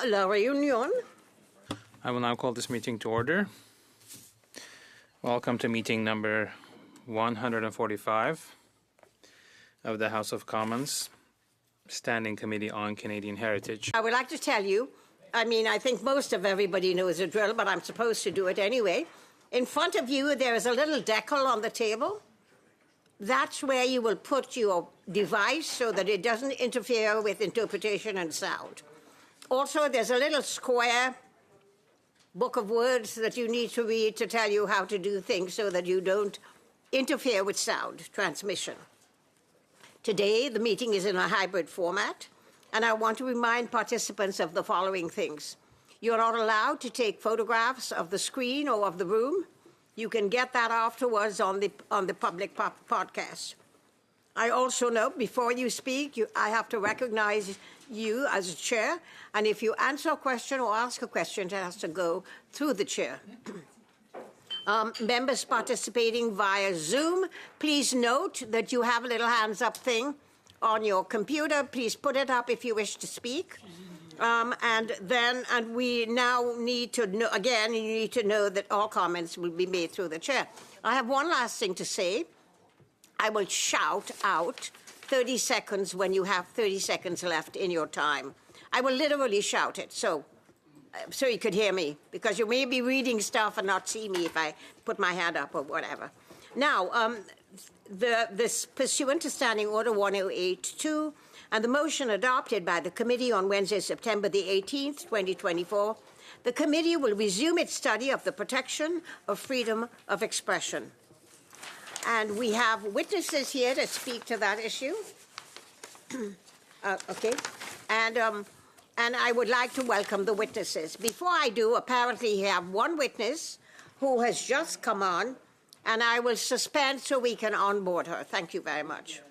la réunion. I will now call this meeting to order. Welcome to meeting number 145 of the House of Commons Standing Committee on Canadian Heritage. I would like to tell you, I think most of everybody knows the drill, but I'm supposed to do it anyway. In front of you, there is a little decal on the table. That's where you will put your device so that it doesn't interfere with interpretation and sound. Also, there's a little square book of words that you need to read to tell you how to do things so that you don't interfere with sound transmission. Today, the meeting is in a hybrid format, and I want to remind participants of the following things. You're not allowed to take photographs of the screen or of the room. You can get that afterwards on the public podcast. I also note, before you speak, I have to recognize you as a chair, and if you answer a question or ask a question, it has to go through the chair. Members participating via Zoom, please note that you have a little hands up thing on your computer. Please put it up if you wish to speak. And we now need to know, again, you need to know that all comments will be made through the chair. I have one last thing to say. I will shout out 30 seconds when you have 30 seconds left in your time. I will literally shout it, so you could hear me, because you may be reading stuff and not see me if I put my hand up or whatever. Now, this pursuant to Standing Order 1082, and the motion adopted by the committee on Wednesday, September the 18th, 2024, the committee will resume its study of the protection of freedom of expression. And we have witnesses here to speak to that issue. Okay. And I would like to welcome the witnesses. Before I do, apparently we have one witness who has just come on, and I will suspend so we can onboard her. Thank you very much.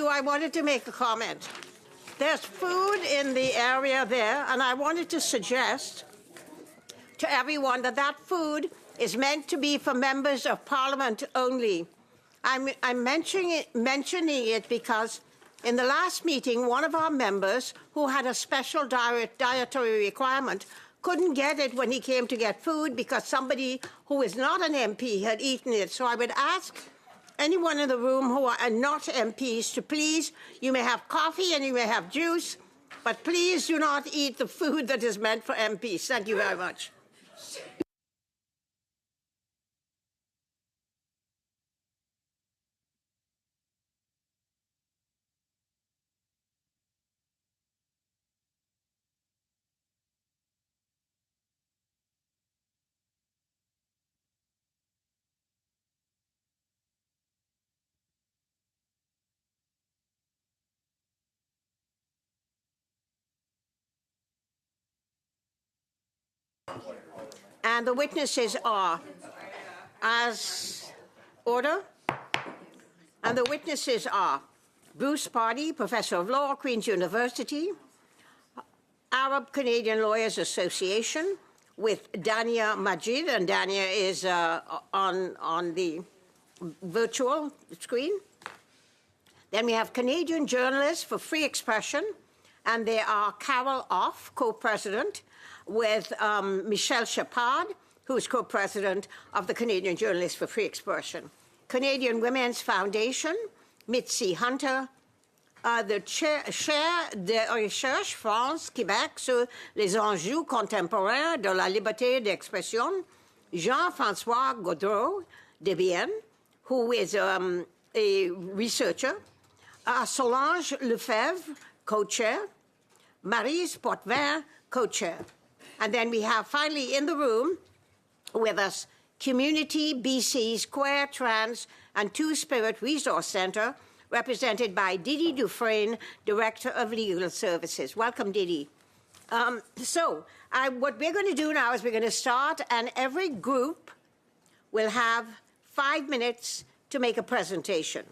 I wanted to make a comment. There's food in the area there, and I wanted to suggest to everyone that that food is meant to be for members of Parliament only. I'm mentioning it because in the last meeting, one of our members who had a special dietary requirement couldn't get it when he came to get food because somebody who is not an MP had eaten it. So I would ask anyone in the room who are not MPs to please, you may have coffee and you may have juice, but please do not eat the food that is meant for MPs. Thank you very much. And the witnesses are as order. And the witnesses are Bruce Pardy, Professor of Law, Queen's University, Arab Canadian Lawyers Association, with Dania Majid, and Dania is on the virtual screen. Then we have Canadian Journalists for Free Expression, and they are Carol Off, co-president, with Michelle Shepard, who is co-president of the Canadian Journalists for Free Expression. Canadian Women's Foundation, Mitzi Hunter, the chaire de recherche France-Québec sur les enjeux contemporains de la liberté d'expression, Jean-François Gaudreau de Bienne, who is a researcher, Solange Lefebvre, co-chair, Maryse Potvin, co-chair. And then we have finally in the room with us Community BC Square Trans and Two-Spirit Resource Center, represented by Didi Dufresne, Director of Legal Services. Welcome, Didi. What we're going to do now is we're going to start, and every group will have 5 minutes to make a presentation.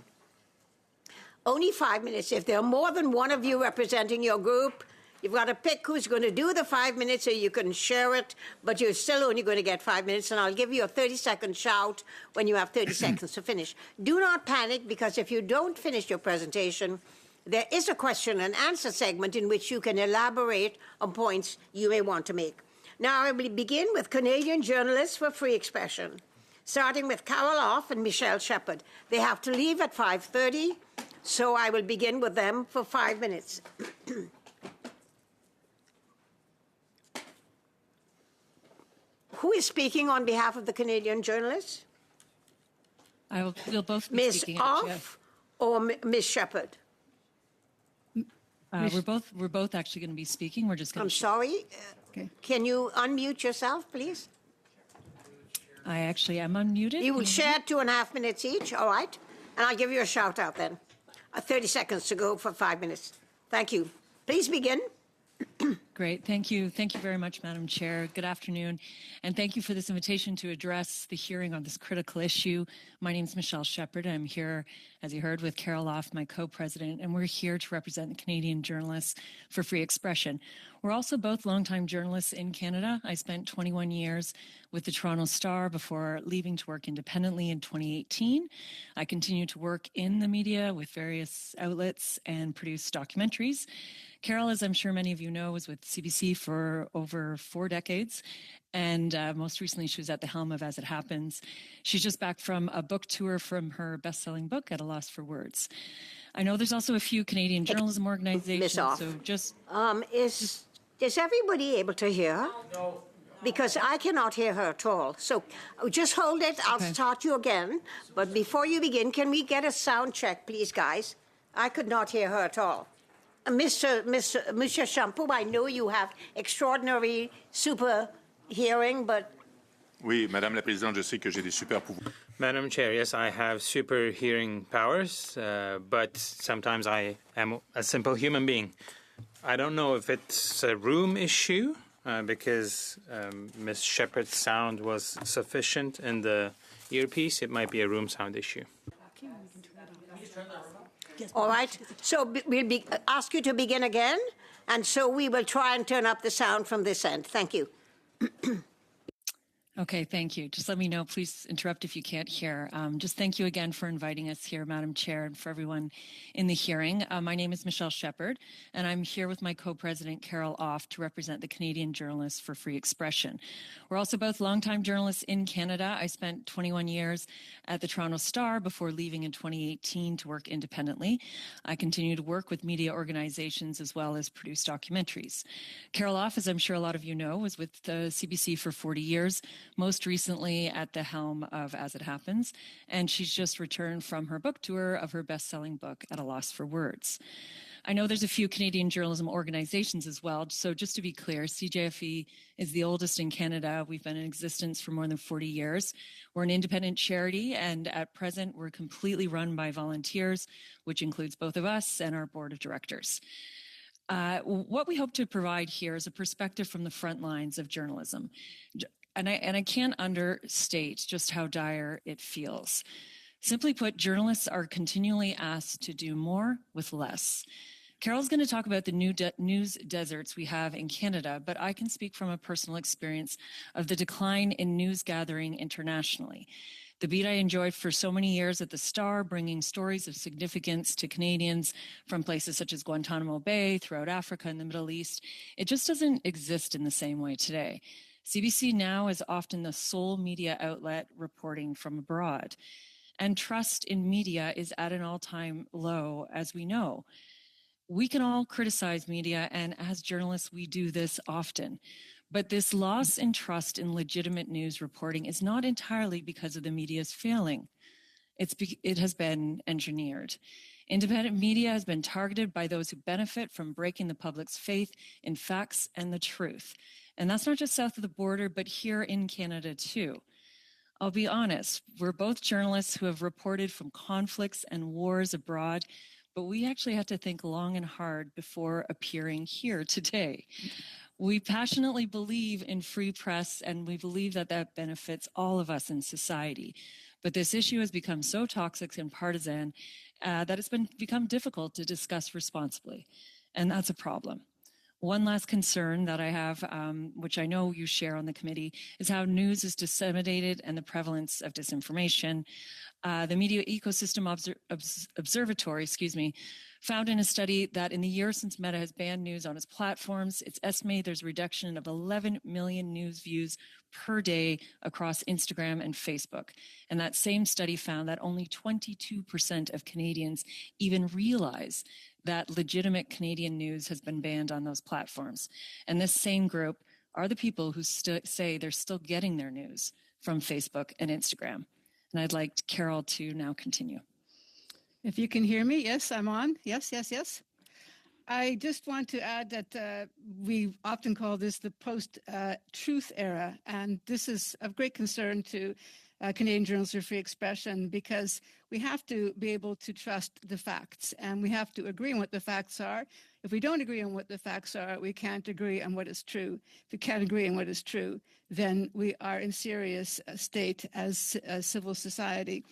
Only 5 minutes. If there are more than one of you representing your group, you've got to pick who's going to do the 5 minutes so you can share it, but you're still only going to get 5 minutes, and I'll give you a 30-second shout when you have 30 seconds to finish. Do not panic, because if you don't finish your presentation, there is a question and answer segment in which you can elaborate on points you may want to make. Now, I will begin with Canadian Journalists for Free Expression, starting with Carol Off and Michelle Shepard. They have to leave at 5:30, so I will begin with them for 5 minutes. Who is speaking on behalf of the Canadian journalists? We'll both be Ms. speaking. Off or Ms. Shepard? We're both actually going to be speaking. We're just going I'm sorry. Okay. Can you unmute yourself, please? I actually am unmuted. You will share 2.5 minutes each, all right? And I'll give you a shout out then. 30 seconds to go for 5 minutes. Thank you. Please begin. Great. Thank you. Thank you very much, Madam Chair. Good afternoon. And thank you for this invitation to address the hearing on this critical issue. My name is Michelle Shepard. I'm here, as you heard, with Carol Off, my co-president, and we're here to represent the Canadian Journalists for Free Expression. We're also both longtime journalists in Canada. I spent 21 years with the Toronto Star before leaving to work independently in 2018. I continue to work in the media with various outlets and produce documentaries. Carol, as I'm sure many of you know, was with CBC for over 4 decades, and most recently she was at the helm of As It Happens. She's just back from a book tour from her best-selling book, At a Loss for Words. I know there's also a few Canadian journalism organizations, so just... Is everybody able to hear? No. Because I cannot hear her at all. So just hold it. I'll start you again. But before you begin, can we get a sound check, please, guys? I could not hear her at all. Mr. Shampoo, I know you have extraordinary super hearing, but... Oui, Madame la Présidente, je sais que j'ai des super pouvoirs. Madam Chair, yes, I have super hearing powers, but sometimes I am a simple human being. I don't know if it's a room issue, because Ms. Shepard's sound was sufficient in the earpiece. It might be a room sound issue. All right. So we'll ask you to begin again, and so we will try and turn up the sound from this end. Thank you. Okay, thank you. Just let me know. Please interrupt if you can't hear. Just thank you again for inviting us here, Madam Chair, and for everyone in the hearing. My name is Michelle Shepard, and I'm here with my co-president, Carol Off, to represent the Canadian Journalists for Free Expression. We're also both longtime journalists in Canada. I spent 21 years at the Toronto Star before leaving in 2018 to work independently. I continue to work with media organizations as well as produce documentaries. Carol Off, as I'm sure a lot of you know, was with the CBC for 40 years, most recently at the helm of As It Happens, and she's just returned from her book tour of her best-selling book, At a Loss for Words. I know there's a few Canadian journalism organizations as well, so just to be clear, CJFE is the oldest in Canada. We've been in existence for more than 40 years. We're an independent charity, and at present, we're completely run by volunteers, which includes both of us and our board of directors. What we hope to provide here is a perspective from the front lines of journalism. And I can't understate just how dire it feels. Simply put, journalists are continually asked to do more with less. Carol's going to talk about the new news deserts we have in Canada, but I can speak from a personal experience of the decline in news gathering internationally. The beat I enjoyed for so many years at the Star, bringing stories of significance to Canadians from places such as Guantanamo Bay, throughout Africa and the Middle East, it just doesn't exist in the same way today. CBC now is often the sole media outlet reporting from abroad. And trust in media is at an all-time low, as we know. We can all criticize media, and as journalists, we do this often. But this loss in trust in legitimate news reporting is not entirely because of the media's failing. It has been engineered. Independent media has been targeted by those who benefit from breaking the public's faith in facts and the truth. And that's not just south of the border, but here in Canada too. I'll be honest, we're both journalists who have reported from conflicts and wars abroad, but we actually have to think long and hard before appearing here today. We passionately believe in free press, and we believe that that benefits all of us in society. But this issue has become so toxic and partisan that it's become difficult to discuss responsibly, and that's a problem. One last concern that I have, which I know you share on the committee, is how news is disseminated and the prevalence of disinformation. The Media Ecosystem Observatory, found in a study that in the year since Meta has banned news on its platforms, it's estimated there's a reduction of 11 million news views per day across Instagram and Facebook. And that same study found that only 22% of Canadians even realize that legitimate Canadian news has been banned on those platforms. And this same group are the people who say they're still getting their news from Facebook and Instagram. And I'd like Carol to now continue. If you can hear me, yes, I'm on. Yes. I just want to add that we often call this the post-truth era, and this is of great concern to Canadian journalists for free expression, because we have to be able to trust the facts, and we have to agree on what the facts are. If we don't agree on what the facts are, we can't agree on what is true. If we can't agree on what is true, then we are in serious state as a civil society.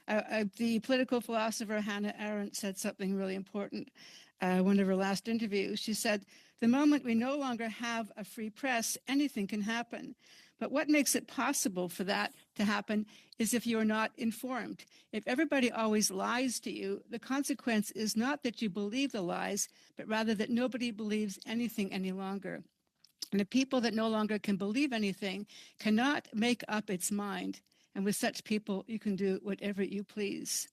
The political philosopher Hannah Arendt said something really important. One of her last interviews, she said, "The moment we no longer have a free press, anything can happen. But what makes it possible for that to happen is if you are not informed. If everybody always lies to you, the consequence is not that you believe the lies, but rather that nobody believes anything any longer. And the people that no longer can believe anything cannot make up its mind. And with such people, you can do whatever you please."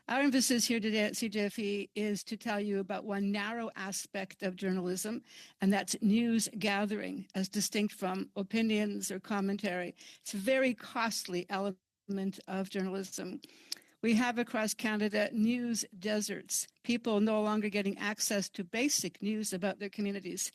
Our emphasis here today at CJFE is to tell you about one narrow aspect of journalism, and that's news gathering, as distinct from opinions or commentary. It's a very costly element of journalism. We have across Canada news deserts, people no longer getting access to basic news about their communities.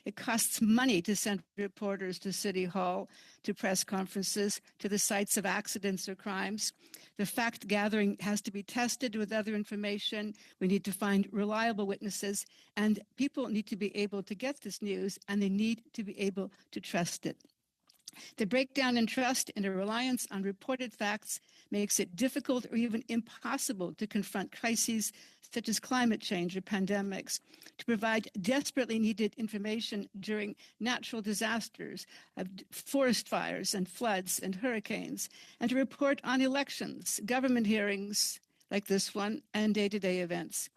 It costs money to send reporters to City Hall, to press conferences, to the sites of accidents or crimes. The fact gathering has to be tested with other information. We need to find reliable witnesses, and people need to be able to get this news, and they need to be able to trust it. The breakdown in trust and a reliance on reported facts makes it difficult or even impossible to confront crises such as climate change or pandemics, to provide desperately needed information during natural disasters, forest fires and floods and hurricanes, and to report on elections, government hearings like this one, and day-to-day events.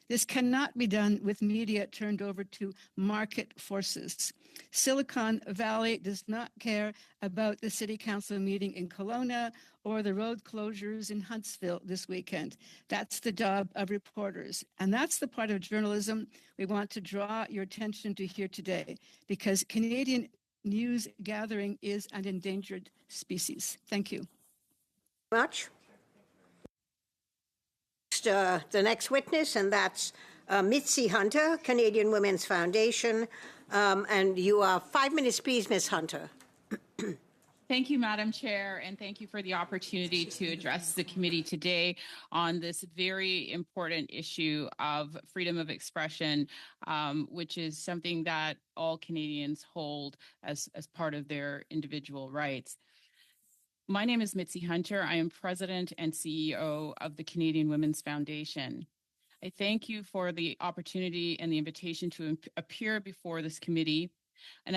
This cannot be done with media turned over to market forces. Silicon Valley does not care about the city council meeting in Kelowna or the road closures in Huntsville this weekend. That's the job of reporters. And that's the part of journalism we want to draw your attention to here today, because Canadian news gathering is an endangered species. Thank you. Much. The next witness, and that's Mitzi Hunter, Canadian Women's Foundation. And you are 5 minutes, please, Ms. Hunter. Thank you, Madam Chair, and thank you for the opportunity to address the committee today on this very important issue of freedom of expression, which is something that all Canadians hold as part of their individual rights. My name is Mitzi Hunter. I am President and CEO of the Canadian Women's Foundation. I thank you for the opportunity and the invitation to appear before this committee. And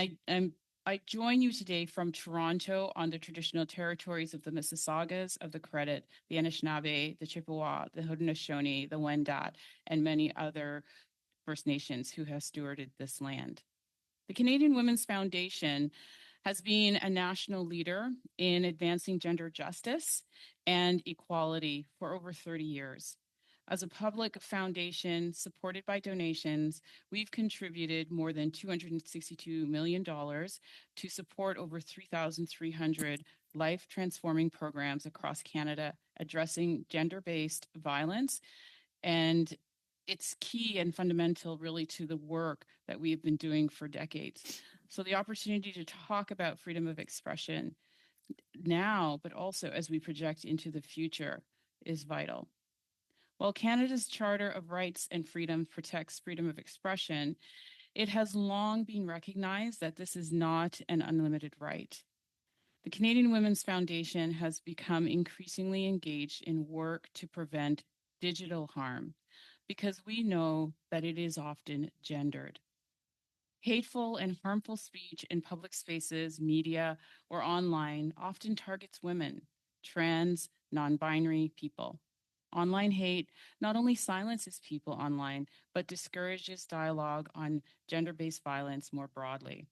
I join you today from Toronto on the traditional territories of the Mississaugas of the Credit, the Anishinaabe, the Chippewa, the Haudenosaunee, the Wendat, and many other First Nations who have stewarded this land. The Canadian Women's Foundation has been a national leader in advancing gender justice and equality for over 30 years. As a public foundation supported by donations, we've contributed more than $262 million to support over 3,300 life-transforming programs across Canada addressing gender-based violence. And it's key and fundamental really to the work that we've been doing for decades. So the opportunity to talk about freedom of expression now, but also as we project into the future, is vital. While Canada's Charter of Rights and Freedom protects freedom of expression, it has long been recognized that this is not an unlimited right. The Canadian Women's Foundation has become increasingly engaged in work to prevent digital harm because we know that it is often gendered. Hateful and harmful speech in public spaces, media, or online often targets women, trans, non-binary people. Online hate not only silences people online, but discourages dialogue on gender-based violence more broadly.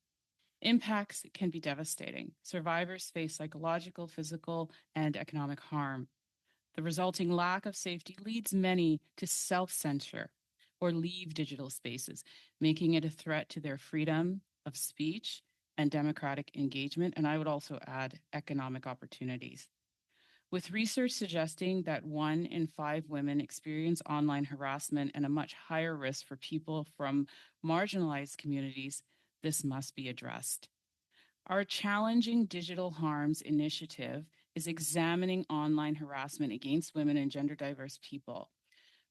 Impacts can be devastating. Survivors face psychological, physical, and economic harm. The resulting lack of safety leads many to self-censor or leave digital spaces, making it a threat to their freedom of speech and democratic engagement, and I would also add economic opportunities. With research suggesting that 1 in 5 women experience online harassment and a much higher risk for people from marginalized communities, this must be addressed. Our Challenging Digital Harms initiative is examining online harassment against women and gender diverse people.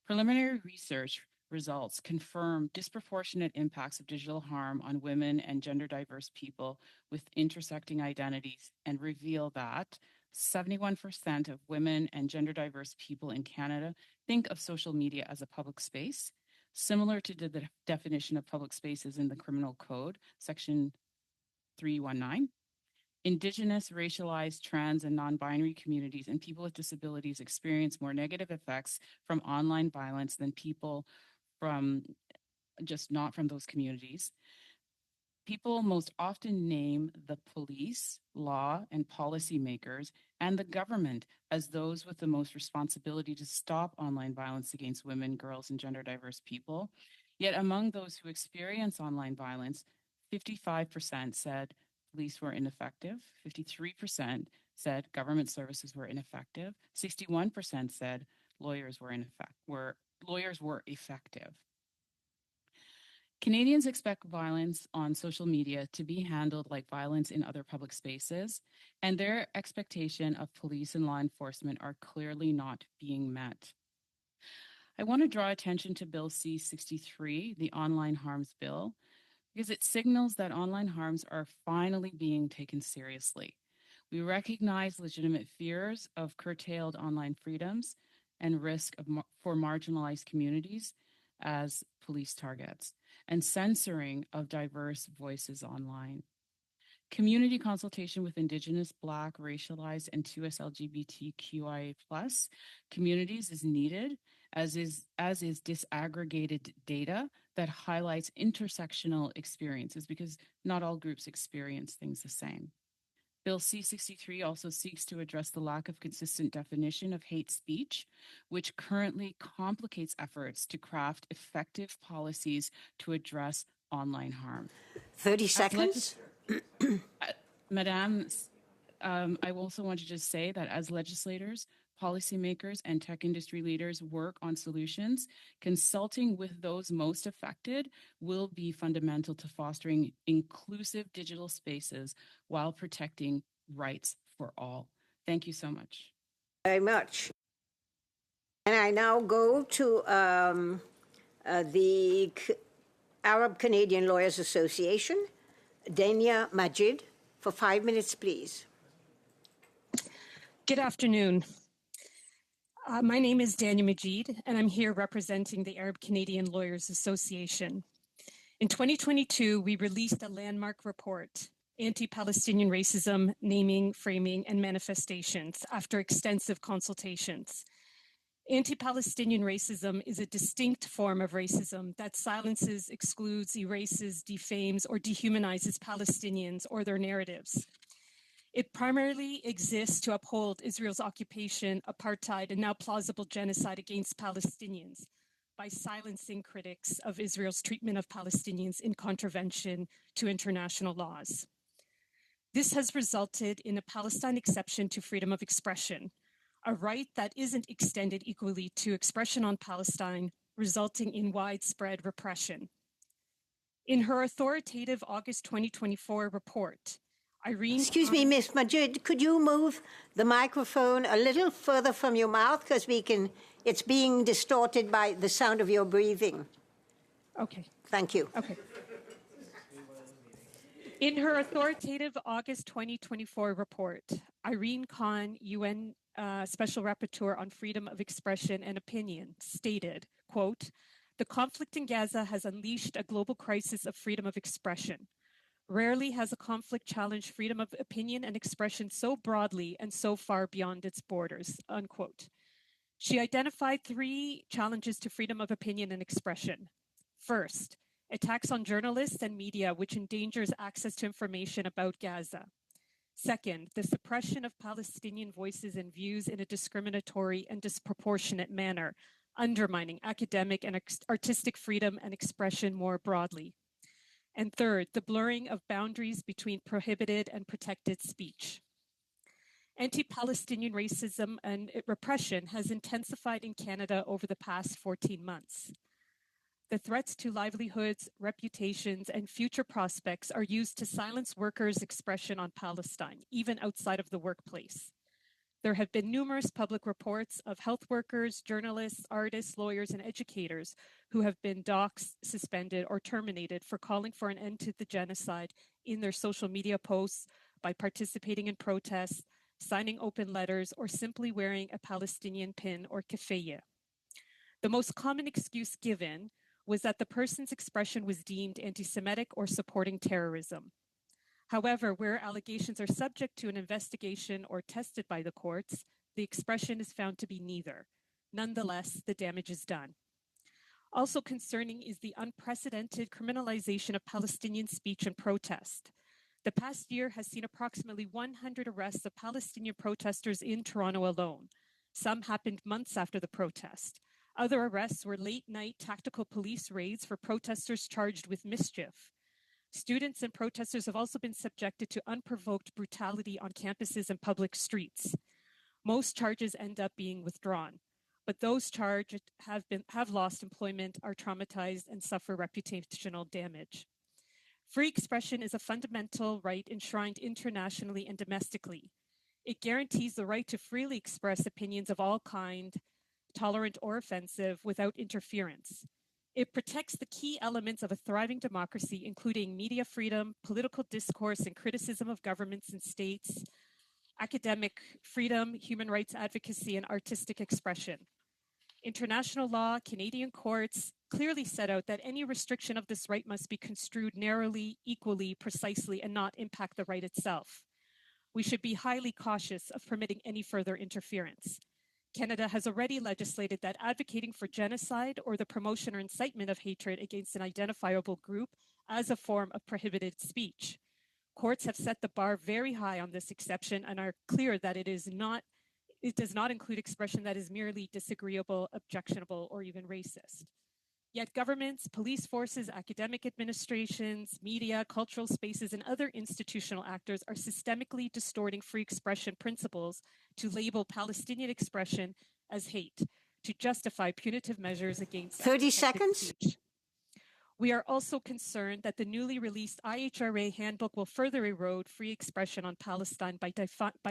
Preliminary research results confirm disproportionate impacts of digital harm on women and gender diverse people with intersecting identities and reveal that 71% of women and gender diverse people in Canada think of social media as a public space, similar to the definition of public spaces in the Criminal Code, Section 319. Indigenous, racialized, trans, and non-binary communities and people with disabilities experience more negative effects from online violence than people from just not from those communities. People most often name the police, law, and policymakers and the government as those with the most responsibility to stop online violence against women, girls, and gender diverse people. Yet among those who experience online violence, 55% said police were ineffective, 53% said government services were ineffective, 61% said lawyers were effective. Canadians expect violence on social media to be handled like violence in other public spaces, and their expectation of police and law enforcement are clearly not being met. I want to draw attention to Bill C-63, the Online Harms Bill, because it signals that online harms are finally being taken seriously. We recognize legitimate fears of curtailed online freedoms and risk for marginalized communities as police targets, and censoring of diverse voices online. Community consultation with Indigenous, Black, racialized, and 2S LGBTQIA+ communities is needed, as is disaggregated data that highlights intersectional experiences, because not all groups experience things the same. Bill C-63 also seeks to address the lack of consistent definition of hate speech, which currently complicates efforts to craft effective policies to address online harm. 30 seconds. Madame, I also want to just say that as legislators, policymakers, and tech industry leaders work on solutions, consulting with those most affected will be fundamental to fostering inclusive digital spaces while protecting rights for all. Thank you so much. Very much. And I now go to the Arab Canadian Lawyers Association, Dania Majid, for 5 minutes, please. Good afternoon. My name is Dania Majid, and I'm here representing the Arab Canadian Lawyers Association. In 2022, we released a landmark report, Anti-Palestinian Racism, Naming, Framing, and Manifestations, after extensive consultations. Anti-Palestinian racism is a distinct form of racism that silences, excludes, erases, defames, or dehumanizes Palestinians or their narratives. It primarily exists to uphold Israel's occupation, apartheid, and now plausible genocide against Palestinians by silencing critics of Israel's treatment of Palestinians in contravention to international laws. This has resulted in a Palestine exception to freedom of expression, a right that isn't extended equally to expression on Palestine, resulting in widespread repression. In her authoritative August 2024 report, Irene... Excuse me, Miss Majid, could you move the microphone a little further from your mouth, because it's being distorted by the sound of your breathing. Okay. Thank you. Okay. In her authoritative August 2024 report, Irene Khan, UN Special Rapporteur on Freedom of Expression and Opinion, stated, quote, "The conflict in Gaza has unleashed a global crisis of freedom of expression. Rarely has a conflict challenged freedom of opinion and expression so broadly and so far beyond its borders," unquote. She identified 3 challenges to freedom of opinion and expression. First, attacks on journalists and media, which endangers access to information about Gaza. Second, the suppression of Palestinian voices and views in a discriminatory and disproportionate manner, undermining academic and artistic freedom and expression more broadly. And third, the blurring of boundaries between prohibited and protected speech. Anti-Palestinian racism and repression has intensified in Canada over the past 14 months. The threats to livelihoods, reputations, and future prospects are used to silence workers' expression on Palestine, even outside of the workplace. There have been numerous public reports of health workers, journalists, artists, lawyers, and educators who have been doxxed, suspended, or terminated for calling for an end to the genocide in their social media posts, by participating in protests, signing open letters, or simply wearing a Palestinian pin or keffiyeh. The most common excuse given was that the person's expression was deemed anti-Semitic or supporting terrorism. However, where allegations are subject to an investigation or tested by the courts, the expression is found to be neither. Nonetheless, the damage is done. Also concerning is the unprecedented criminalization of Palestinian speech and protest. The past year has seen approximately 100 arrests of Palestinian protesters in Toronto alone. Some happened months after the protest. Other arrests were late-night tactical police raids for protesters charged with mischief. Students and protesters have also been subjected to unprovoked brutality on campuses and public streets. Most charges end up being withdrawn, but those charged have lost employment, are traumatized, and suffer reputational damage. Free expression is a fundamental right enshrined internationally and domestically. It guarantees the right to freely express opinions of all kind, tolerant or offensive, without interference. It protects the key elements of a thriving democracy, including media freedom, political discourse and criticism of governments and states, academic freedom, human rights advocacy, and artistic expression. International law, Canadian courts clearly set out that any restriction of this right must be construed narrowly, equally, precisely, and not impact the right itself. We should be highly cautious of permitting any further interference. Canada has already legislated that advocating for genocide or the promotion or incitement of hatred against an identifiable group as a form of prohibited speech. Courts have set the bar very high on this exception and are clear that it does not include expression that is merely disagreeable, objectionable, or even racist. Yet governments, police forces, academic administrations, media, cultural spaces, and other institutional actors are systemically distorting free expression principles to label Palestinian expression as hate, to justify punitive measures against 30 seconds. speech. We are also concerned that the newly released IHRA handbook will further erode free expression on Palestine by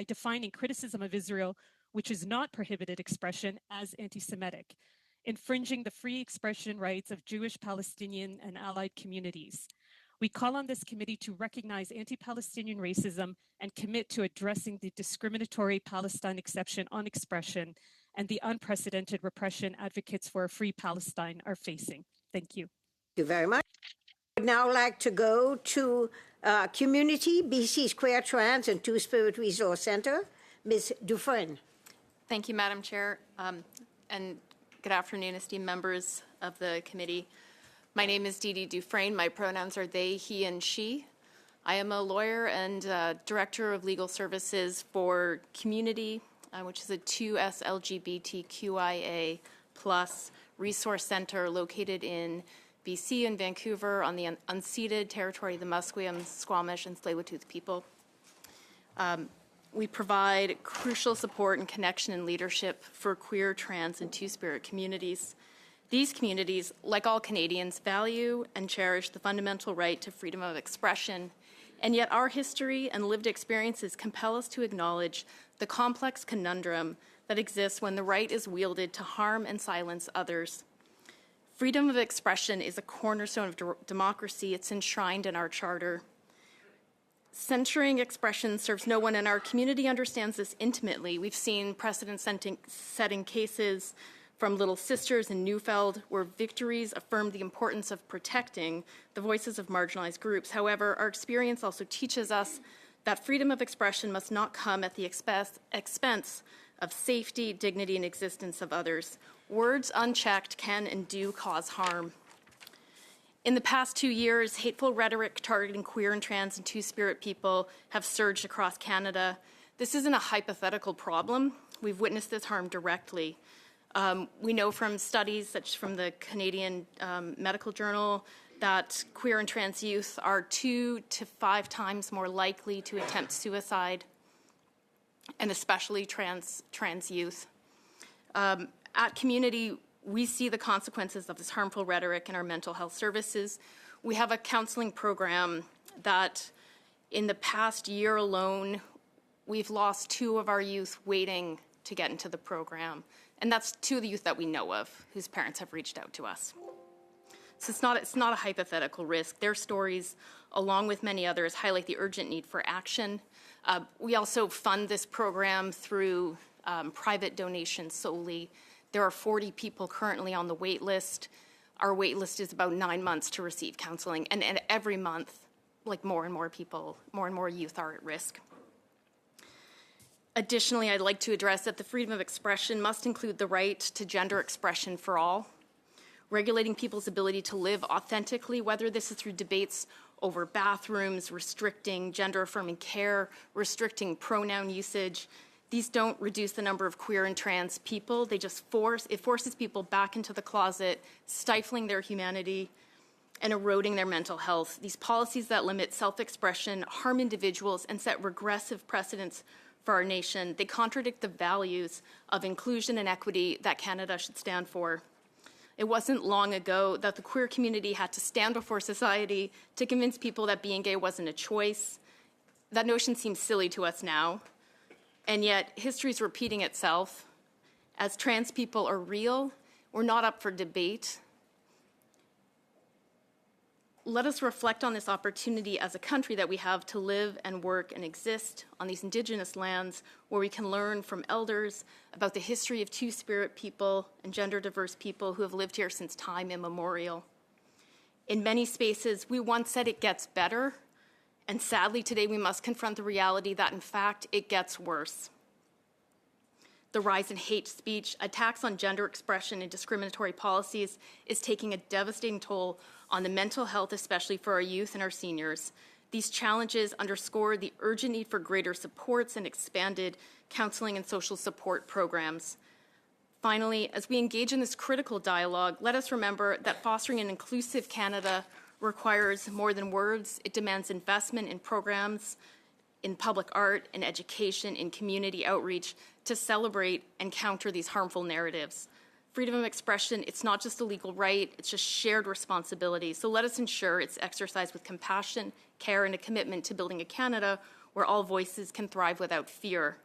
defining criticism of Israel, which is not prohibited expression, as anti-Semitic, infringing the free expression rights of Jewish, Palestinian, and allied communities. We call on this committee to recognize anti-Palestinian racism and commit to addressing the discriminatory Palestine exception on expression and the unprecedented repression advocates for a free Palestine are facing. Thank you. Thank you very much. I would now like to go to Community, BC's Queer, Trans, and Two-Spirit Resource Center, Ms. Dufresne. Thank you, Madam Chair, and good afternoon, esteemed members of the committee. My name is Dee Dee Dufresne. My pronouns are they, he, and she. I am a lawyer and Director of Legal Services for Community, which is a 2S LGBTQIA+ resource center located in BC and Vancouver on the unceded territory of the Musqueam, Squamish, and Tsleil-Waututh people. We provide crucial support and connection and leadership for queer, trans, and two-spirit communities. These communities, like all Canadians, value and cherish the fundamental right to freedom of expression, and yet our history and lived experiences compel us to acknowledge the complex conundrum that exists when the right is wielded to harm and silence others. Freedom of expression is a cornerstone of democracy. It's enshrined in our charter. Censoring expression serves no one, and our community understands this intimately. We've seen precedent-setting cases from Little Sisters in Newfeld, where victories affirmed the importance of protecting the voices of marginalized groups. However, our experience also teaches us that freedom of expression must not come at the expense of safety, dignity, and existence of others. Words unchecked can and do cause harm. In the past 2 years, hateful rhetoric targeting queer and trans and two-spirit people have surged across Canada. This isn't a hypothetical problem. We've witnessed this harm directly. We know from studies such from the Canadian Medical Journal that queer and trans youth are 2 to 5 times more likely to attempt suicide, and especially trans youth. At Community, we see the consequences of this harmful rhetoric in our mental health services. We have a counseling program that in the past year alone, we've lost 2 of our youth waiting to get into the program. And that's 2 of the youth that we know of whose parents have reached out to us. So it's not a hypothetical risk. Their stories, along with many others, highlight the urgent need for action. We also fund this program through private donations solely. There are 40 people currently on the wait list. Our wait list is about 9 months to receive counseling. And every month, like more and more people, more and more youth are at risk. Additionally, I'd like to address that the freedom of expression must include the right to gender expression for all, regulating people's ability to live authentically, whether this is through debates over bathrooms, restricting gender-affirming care, restricting pronoun usage. These don't reduce the number of queer and trans people. They just forces people back into the closet, stifling their humanity and eroding their mental health. These policies that limit self-expression harm individuals and set regressive precedents for our nation. They contradict the values of inclusion and equity that Canada should stand for. It wasn't long ago that the queer community had to stand before society to convince people that being gay wasn't a choice. That notion seems silly to us now, and yet history is repeating itself. As trans people are real, we're not up for debate. Let us reflect on this opportunity as a country that we have to live and work and exist on these Indigenous lands, where we can learn from elders about the history of two-spirit people and gender-diverse people who have lived here since time immemorial. In many spaces, we once said it gets better, and sadly today we must confront the reality that in fact it gets worse. The rise in hate speech, attacks on gender expression, and discriminatory policies is taking a devastating toll on the mental health, especially for our youth and our seniors. These challenges underscore the urgent need for greater supports and expanded counseling and social support programs. Finally, as we engage in this critical dialogue, let us remember that fostering an inclusive Canada requires more than words. It demands investment in programs, in public art, in education, in community outreach to celebrate and counter these harmful narratives. freedom of expression, it's not just a legal right, it's just shared responsibility. So let us ensure it's exercised with compassion, care, and a commitment to building a Canada where all voices can thrive without fear.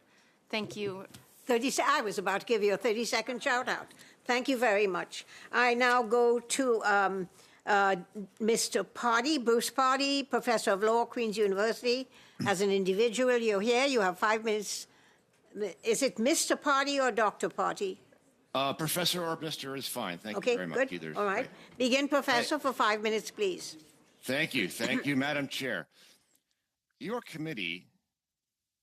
Thank you. I was about to give you a 30-second shout-out. Thank you very much. I now go to Mr. Potty, Bruce Potty, Professor of Law, Queen's University. As an individual, you're here. You have 5 minutes. Is it Mr. Potty or Dr. Potty? Professor or Mr. is fine. Thank you Okay, very much. good. Either All right. way. Begin, Professor, for 5 minutes, please. Thank you. Thank you, Madam Chair. Your committee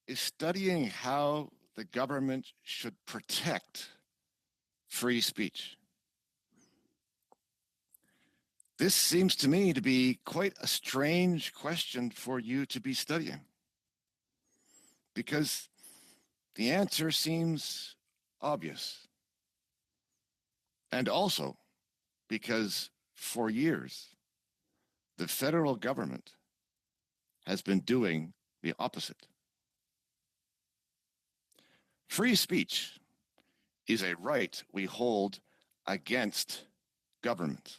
is studying how the government should protect free speech. This seems to me to be quite a strange question for you to be studying, because the answer seems obvious. And also because for years, the federal government has been doing the opposite. Free speech is a right we hold against government.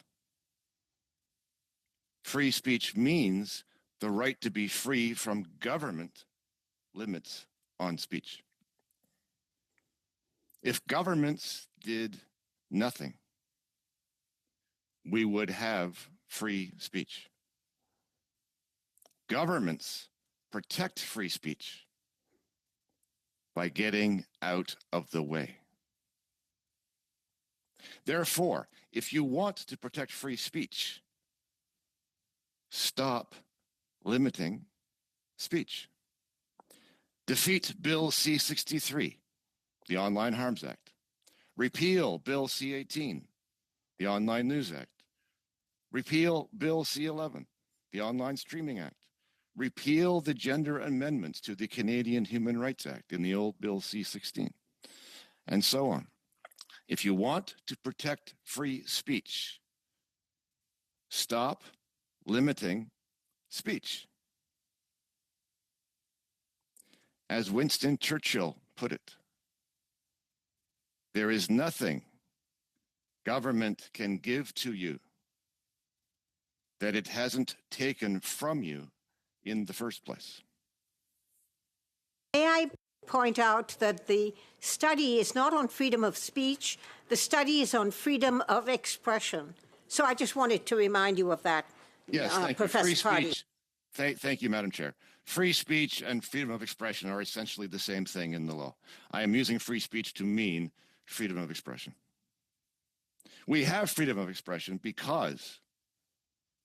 Free speech means the right to be free from government limits on speech. If governments did nothing, we would have free speech. Governments protect free speech by getting out of the way. Therefore, if you want to protect free speech, stop limiting speech. Defeat Bill C-63, the Online Harms Act. Repeal Bill C-18, the Online News Act. Repeal Bill C-11, the Online Streaming Act. Repeal the gender amendments to the Canadian Human Rights Act in the old Bill C-16, and so on. If you want to protect free speech, stop limiting speech. As Winston Churchill put it, there is nothing government can give to you that it hasn't taken from you in the first place. May I point out that the study is not on freedom of speech, the study is on freedom of expression. So I just wanted to remind you of that. Yes, thank Professor you. Free Potty. speech. Thank you, Madam Chair. Free speech and freedom of expression are essentially the same thing in the law. I am using free speech to mean freedom of expression. We have freedom of expression because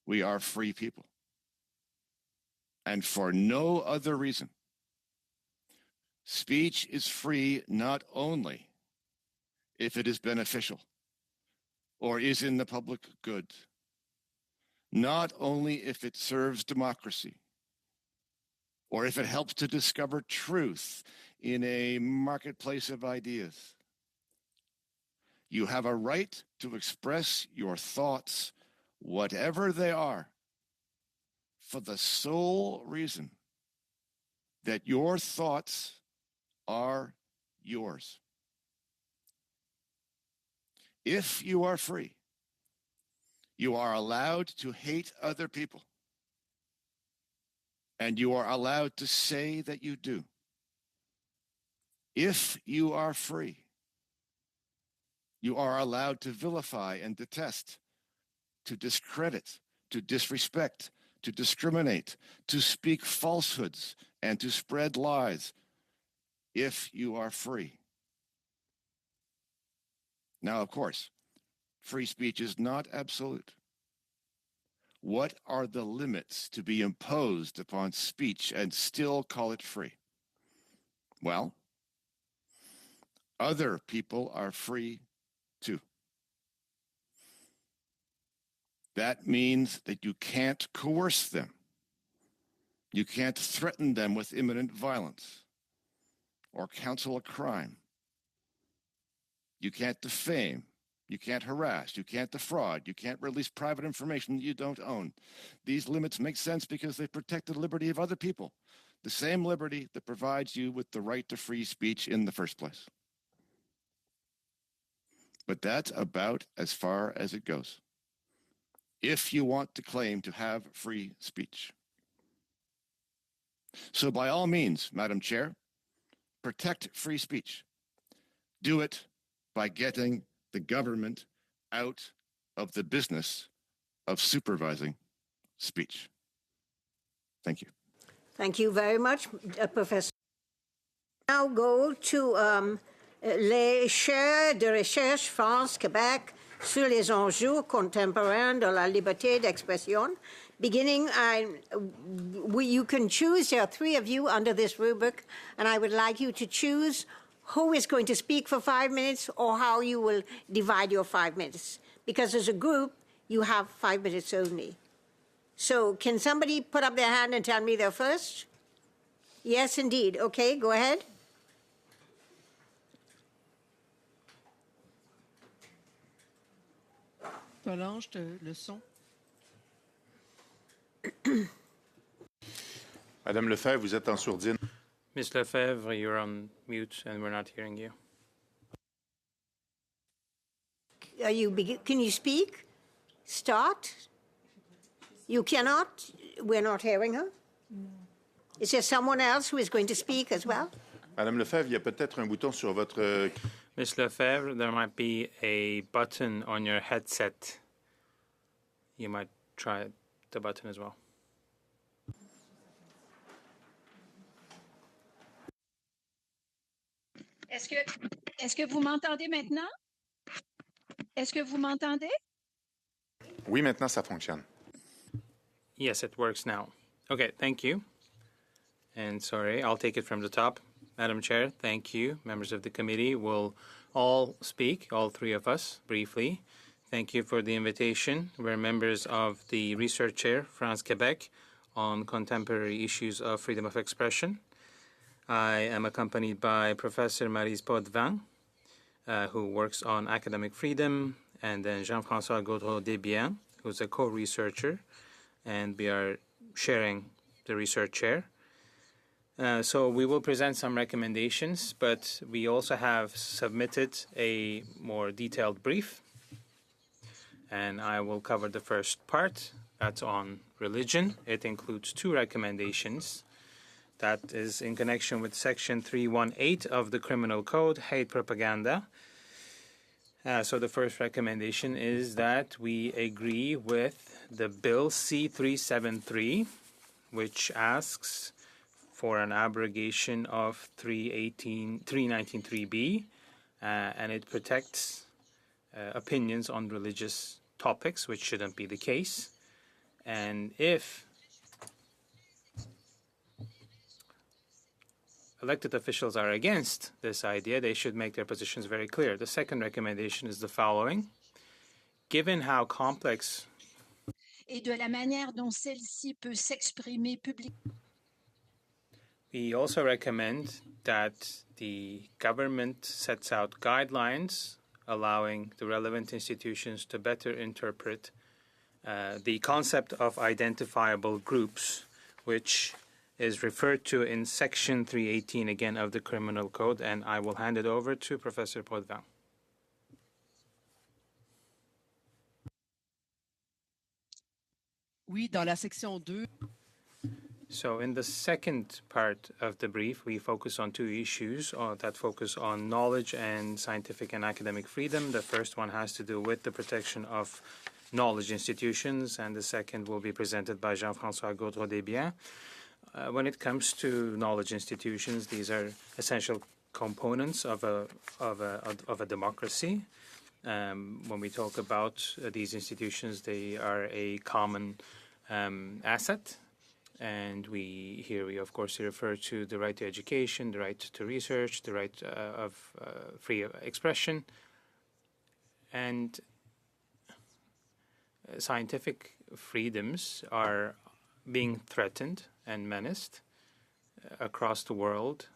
we are free people. And for no other reason. Speech is free not only if it is beneficial or is in the public good, not only if it serves democracy or if it helps to discover truth in a marketplace of ideas. You have a right to express your thoughts, whatever they are, for the sole reason that your thoughts are yours. If you are free, you are allowed to hate other people, and you are allowed to say that you do. If you are free, you are allowed to vilify and detest, to discredit, to disrespect, to discriminate, to speak falsehoods, and to spread lies, if you are free. Now, of course, free speech is not absolute. What are the limits to be imposed upon speech and still call it free? Well, other people are free too. That means that you can't coerce them. You can't threaten them with imminent violence or counsel a crime. You can't defame. You can't harass. You can't defraud. You can't release private information that you don't own. These limits make sense because they protect the liberty of other people, the same liberty that provides you with the right to free speech in the first place. but that's about as far as it goes. If you want to claim to have free speech. So by all means, Madam Chair, protect free speech. Do it by getting the government out of the business of supervising speech. Thank you. Thank you very much, Professor. Now go to les chaires de recherche France-Québec sur les enjeux contemporains de la liberté d'expression. Beginning, you can choose, there are three of you under this rubric, and I would like you to choose who is going to speak for 5 minutes or how you will divide your 5 minutes. Because as a group, you have 5 minutes only. So can somebody put up their hand and tell me they're first? Yes, indeed. Okay, go ahead. Solange, le son. Madame Lefebvre, vous êtes en sourdine. Ms. Lefebvre, you're on mute and we're not hearing you. Can you speak? Start? You cannot? We're not hearing her? No. Is there someone else who is going to speak as well? Madame Lefebvre, il y a peut-être un bouton sur votre... Ms. Lefebvre, there might be a button on your headset. You might try the button as well. Est-ce que vous m'entendez maintenant? Est-ce que vous m'entendez? Oui, maintenant ça fonctionne. Yes, it works now. Okay, thank you. And sorry, I'll take it from the top. Madam Chair, thank you. Members of the committee will all speak, all three of us, briefly. Thank you for the invitation. We're members of the Research Chair, France-Québec, on contemporary issues of freedom of expression. I am accompanied by Professor Maryse Potvin, who works on academic freedom, and then Jean-François Gaudreau-Desbiens, who's a co-researcher, and we are sharing the research chair. So we will present some recommendations, but we also have submitted a more detailed brief, and I will cover the first part. That's on religion. It includes 2 recommendations. That is in connection with Section 318 of the Criminal Code, hate propaganda. So the first recommendation is that we agree with the Bill C-373, which asks for an abrogation of 319.3b, and it protects opinions on religious topics, which shouldn't be the case. And if elected officials are against this idea, they should make their positions very clear. The second recommendation is the following. Given how complex Et de la manière dont celle-ci peut s'exprimer publiquement. We also recommend that the government sets out guidelines allowing the relevant institutions to better interpret the concept of identifiable groups, which is referred to in Section 318 again of the Criminal Code, and I will hand it over to Professor Potvin. Oui, dans la section 2. So in the second part of the brief, we focus on 2 issues that focus on knowledge and scientific and academic freedom. The first one has to do with the protection of knowledge institutions, and the second will be presented by Jean-François Gaudreau-Desbiens. When it comes to knowledge institutions, these are essential components of a democracy. When we talk about these institutions, they are a common asset. And here we, of course, refer to the right to education, the right to research, the right of free expression. And scientific freedoms are being threatened and menaced across the world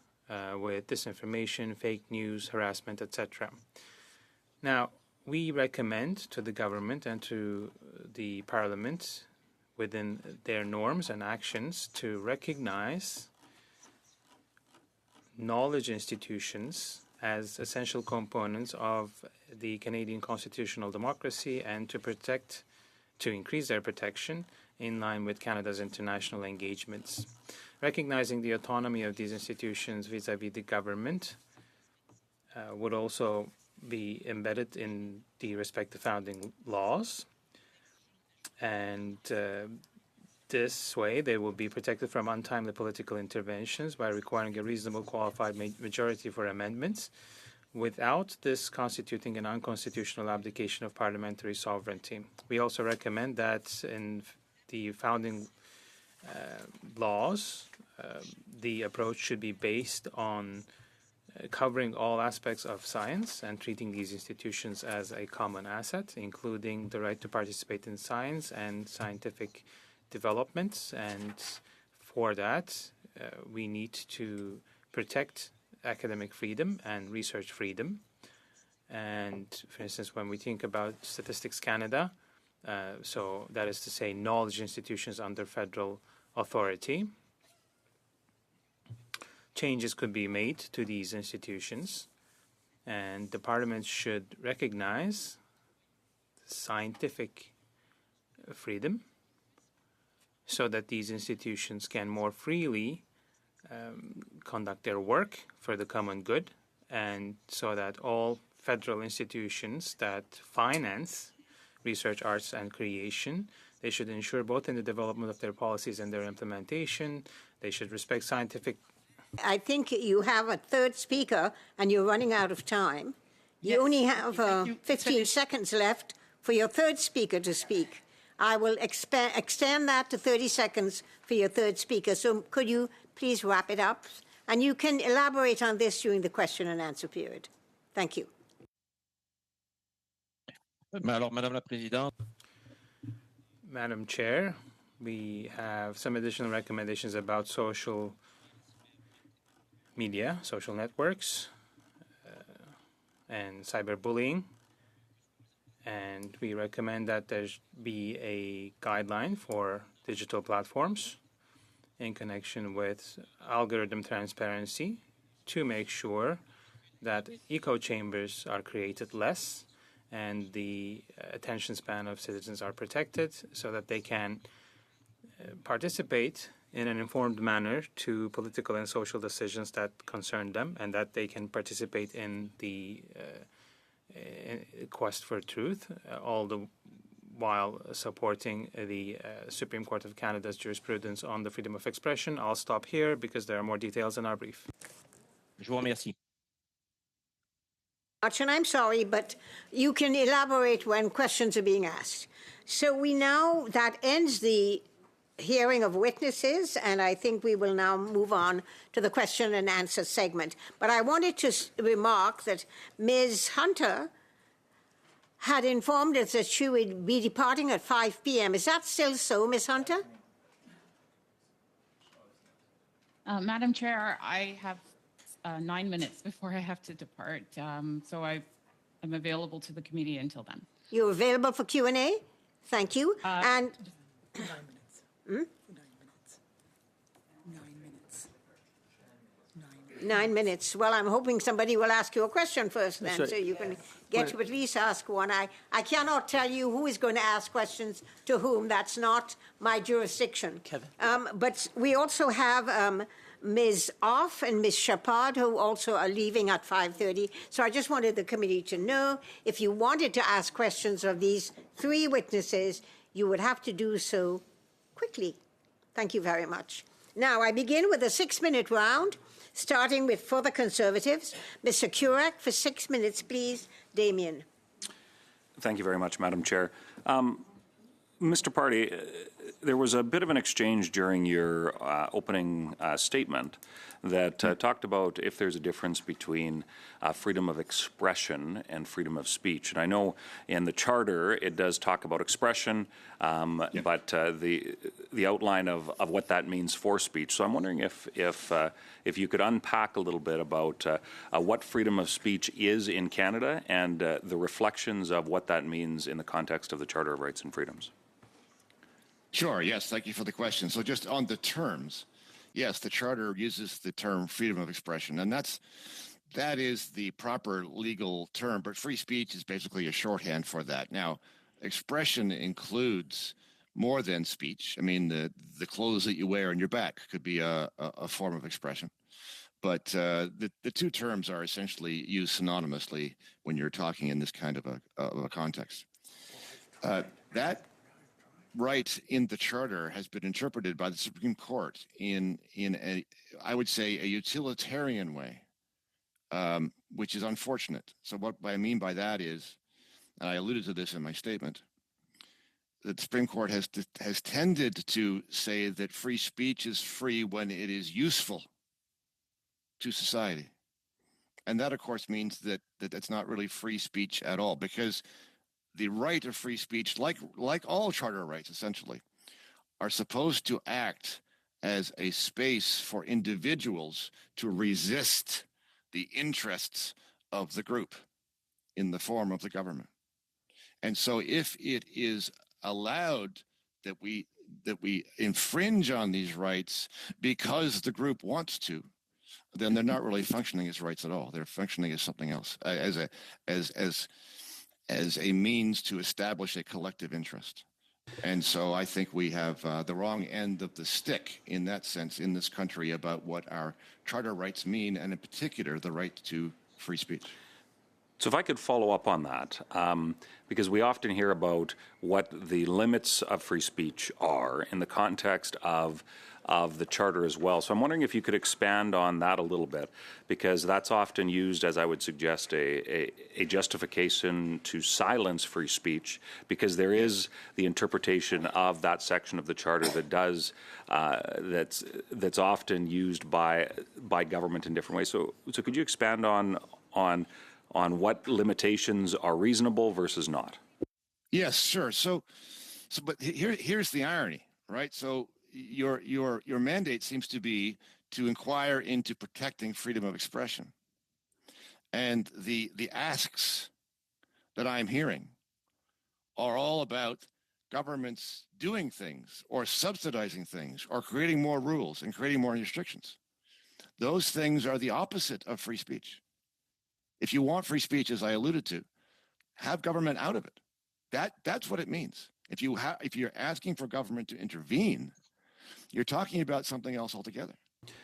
with disinformation, fake news, harassment, etc. Now, we recommend to the government and to the parliament within their norms and actions to recognize knowledge institutions as essential components of the Canadian constitutional democracy and to increase their protection in line with Canada's international engagements. Recognizing the autonomy of these institutions vis-à-vis the government would also be embedded in the respective founding laws, and this way they will be protected from untimely political interventions by requiring a reasonable qualified majority for amendments without this constituting an unconstitutional abdication of parliamentary sovereignty. We also recommend that in the founding laws, the approach should be based on covering all aspects of science and treating these institutions as a common asset, including the right to participate in science and scientific developments. And for that, we need to protect academic freedom and research freedom. And for instance, when we think about Statistics Canada, so that is to say knowledge institutions under federal authority, changes could be made to these institutions, and the Parliament should recognize scientific freedom so that these institutions can more freely conduct their work for the common good, and so that all federal institutions that finance research, arts, and creation, they should ensure both in the development of their policies and their implementation, they should respect scientific. I think you have a third speaker and you're running out of time. Yes. You only have 15 seconds left for your third speaker to speak. I will extend that to 30 seconds for your third speaker. So could you please wrap it up? And you can elaborate on this during the question and answer period. Thank you. Alors, Madame la Présidente. Madam Chair, we have some additional recommendations about social media, social networks, and cyberbullying. And we recommend that there be a guideline for digital platforms in connection with algorithm transparency to make sure that echo chambers are created less and the attention span of citizens are protected so that they can participate in an informed manner to political and social decisions that concern them, and that they can participate in the quest for truth, all the while supporting the Supreme Court of Canada's jurisprudence on the freedom of expression. I'll stop here because there are more details in our brief. Je vous remercie. And I'm sorry, but you can elaborate when questions are being asked. So that ends the hearing of witnesses, and I think we will now move on to the question and answer segment. But I wanted to remark that Ms. Hunter had informed us that she would be departing at 5 p.m. Is that still so, Ms. Hunter? Madam Chair, I have 9 minutes before I have to depart, so I am available to the committee until then. You're available for Q&A? Thank you. And 9 minutes. 9 minutes. 9 minutes. 9 minutes. Well, I'm hoping somebody will ask you a question first then, so you can get to at least ask one. I cannot tell you who is going to ask questions to whom. That's not my jurisdiction. Kevin. But we also have Ms. Off and Ms. Shepard, who also are leaving at 5:30. So I just wanted the committee to know if you wanted to ask questions of these three witnesses, you would have to do so quickly. Thank you very much. Now, I begin with a 6-minute round, starting with for the Conservatives. Mr. Kurek, for 6 minutes, please. Damien. Thank you very much, Madam Chair. Mr. Party, there was a bit of an exchange during your opening statement that talked about if there's a difference between freedom of expression and freedom of speech. And I know in the Charter it does talk about expression, but the outline of what that means for speech. So I'm wondering if you could unpack a little bit about what freedom of speech is in Canada and the reflections of what that means in the context of the Charter of Rights and Freedoms. Sure, yes, thank you for the question. So just on the terms, yes, the Charter uses the term freedom of expression, and that's that is the proper legal term, but free speech is basically a shorthand for that. Now, expression includes more than speech. I mean, the clothes that you wear on your back could be a form of expression. But the two terms are essentially used synonymously when you're talking in this kind of a context. That right in the Charter has been interpreted by the Supreme Court in a, I would say, a utilitarian way, which is unfortunate. So what I mean by that is, and I alluded to this in my statement, the Supreme Court has tended to say that free speech is free when it is useful to society. And that, of course, means that it's not really free speech at all, because the right of free speech, like all charter rights, essentially, are supposed to act as a space for individuals to resist the interests of the group in the form of the government. And so if it is allowed that we infringe on these rights because the group wants to, then they're not really functioning as rights at all. They're functioning as something else, as a means to establish a collective interest. And so I think we have the wrong end of the stick in that sense in this country about what our charter rights mean, and in particular, the right to free speech. So if I could follow up on that, because we often hear about what the limits of free speech are in the context of the Charter as well. So I'm wondering if you could expand on that a little bit, because that's often used, as I would suggest, a justification to silence free speech, because there is the interpretation of that section of the Charter that does that's often used by government in different ways. So could you expand on what limitations are reasonable versus not? Yes, sure. So but here's the irony, right? So your mandate seems to be to inquire into protecting freedom of expression. And the asks that I'm hearing are all about governments doing things or subsidizing things or creating more rules and creating more restrictions. Those things are the opposite of free speech. If you want free speech, as I alluded to, have government out of it. That's what it means. If you're asking for government to intervene, you're talking about something else altogether.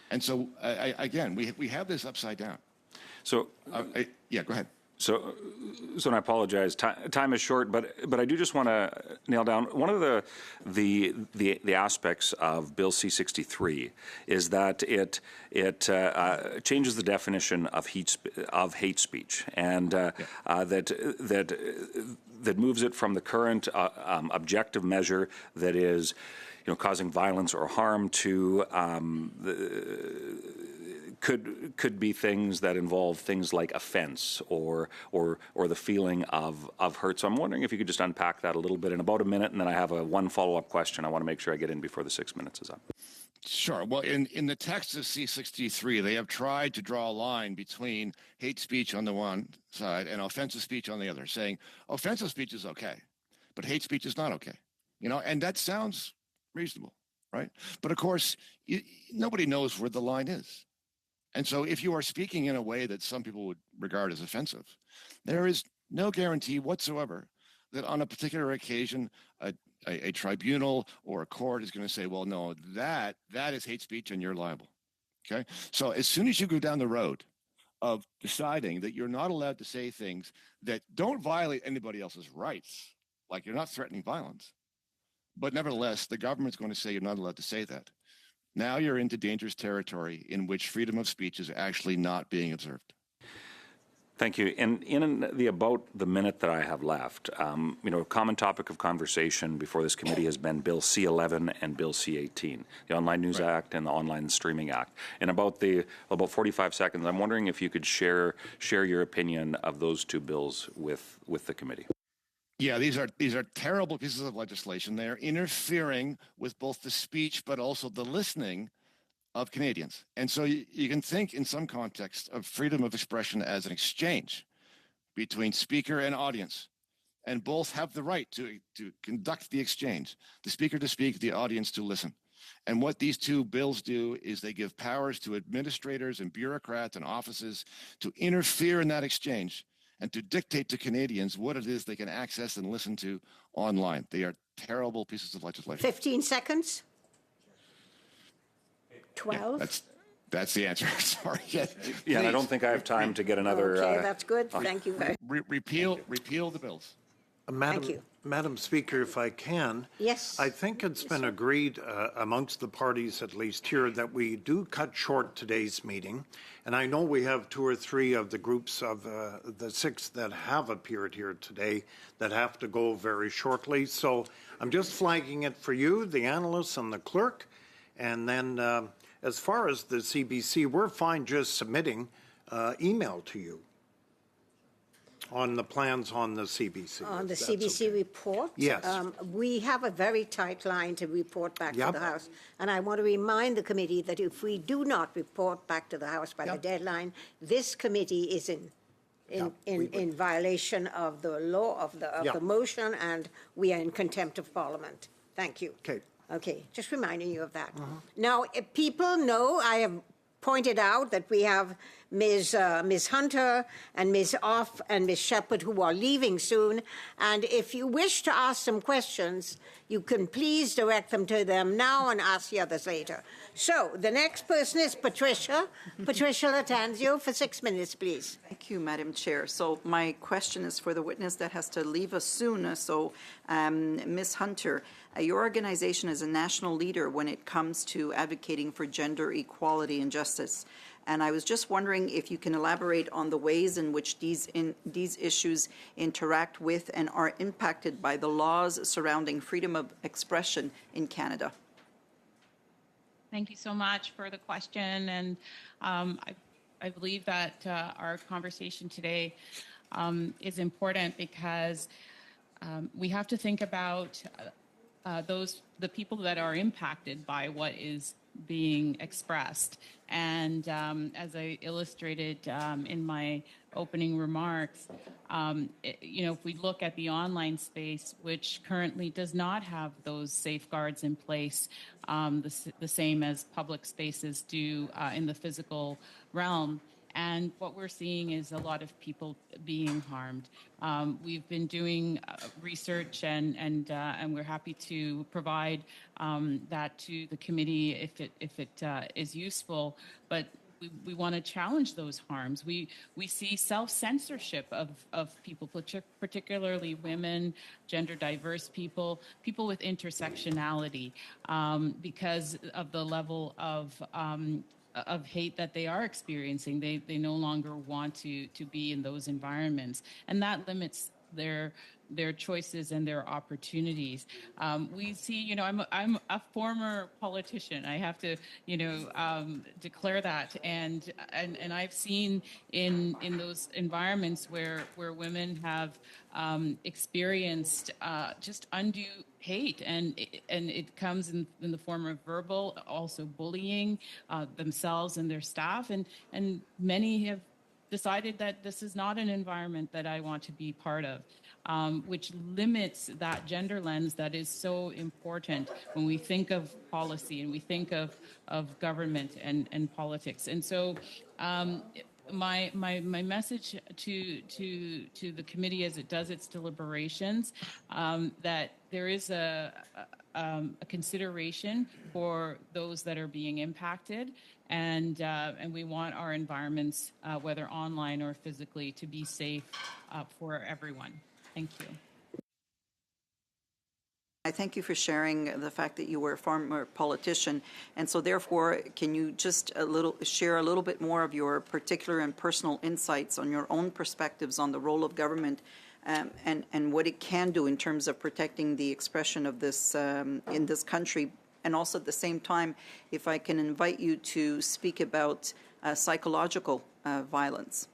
And so, again, we have this upside down. So, yeah, go ahead. So and I apologize. Time is short, but I do just want to nail down one of the aspects of Bill C-63 is that it changes the definition of hate speech, and that moves it from the current objective measure that is, causing violence or harm to could be things that involve things like offense or the feeling of hurt. So I'm wondering if you could just unpack that a little bit in about a minute, and then I have one follow-up question I want to make sure I get in before the 6 minutes is up. Sure. Well, in the text of C-63, they have tried to draw a line between hate speech on the one side and offensive speech on the other, saying offensive speech is okay, but hate speech is not okay. And that sounds reasonable, right? But of course, nobody knows where the line is. And so if you are speaking in a way that some people would regard as offensive, there is no guarantee whatsoever that on a particular occasion, a tribunal or a court is going to say, well, no, that is hate speech and you're liable. Okay. So as soon as you go down the road of deciding that you're not allowed to say things that don't violate anybody else's rights, like you're not threatening violence, but nevertheless, the government's going to say you're not allowed to say that. Now you're into dangerous territory in which freedom of speech is actually not being observed. Thank you. And in about the minute that I have left, a common topic of conversation before this committee has been Bill C-11 and Bill C-18, the Online News Act and the Online Streaming Act. In about 45 seconds, I'm wondering if you could share your opinion of those two bills with the committee. Yeah, these are terrible pieces of legislation. They're interfering with both the speech but also the listening of Canadians. And so you can think in some context of freedom of expression as an exchange between speaker and audience. And both have the right to conduct the exchange, the speaker to speak, the audience to listen. And what these two bills do is they give powers to administrators and bureaucrats and offices to interfere in that exchange and to dictate to Canadians what it is they can access and listen to online. They are terrible pieces of legislation. 15 seconds. 12. Yeah, that's the answer. Sorry. Yeah, and I don't think I have time to get another. Okay, that's good. Thank you very much. Repeal the bills. Thank you. Madam Speaker, if I can. Yes. I think it's been agreed amongst the parties, at least here, that we do cut short today's meeting. And I know we have 2 or 3 of the groups of the 6 that have appeared here today that have to go very shortly. So I'm just flagging it for you, the analysts and the clerk. And then as far as the CBC, we're fine just submitting email to you on the plans on the CBC. On the CBC report? Yes. We have a very tight line to report back to the House. And I want to remind the committee that if we do not report back to the House by the deadline, this committee is in violation of the law of the motion, and we are in contempt of Parliament. Thank you. Okay, just reminding you of that. Now, if people know, I have pointed out that we have Ms. Hunter and Ms. Off and Ms. Shepherd who are leaving soon. And if you wish to ask some questions, you can please direct them to them now and ask the others later. So the next person is Patricia. Patricia Latanzio for 6 minutes, please. Thank you, Madam Chair. So my question is for the witness that has to leave us soon. So Ms. Hunter, your organization is a national leader when it comes to advocating for gender equality and justice. And I was just wondering if you can elaborate on the ways in which these issues interact with and are impacted by the laws surrounding freedom of expression in Canada. Thank you so much for the question. And I believe that our conversation today is important because we have to think about the people that are impacted by what is being expressed. And as I illustrated in my opening remarks, if we look at the online space, which currently does not have those safeguards in place, the same as public spaces do in the physical realm. And what we're seeing is a lot of people being harmed. We've been doing research, and we're happy to provide that to the committee if it is useful. But we want to challenge those harms. We see self-censorship of people, particularly women, gender diverse people with intersectionality, because of the level of hate that they are experiencing. They no longer want to be in those environments, and that limits their choices and their opportunities. We see, I'm a former politician. I have to, declare that, and I've seen in those environments where women have experienced just undue hate, and it comes in the form of verbal, also bullying themselves and their staff, and many have decided that this is not an environment that I want to be part of, which limits that gender lens that is so important when we think of policy and we think of government and politics. And so my message to the committee as it does its deliberations, that there is a consideration for those that are being impacted, and we want our environments, whether online or physically, to be safe for everyone. Thank you. I thank you for sharing the fact that you were a former politician, and so therefore, can you just share a little bit more of your particular and personal insights on your own perspectives on the role of government and what it can do in terms of protecting the expression of this in this country, and also at the same time, if I can invite you to speak about psychological violence.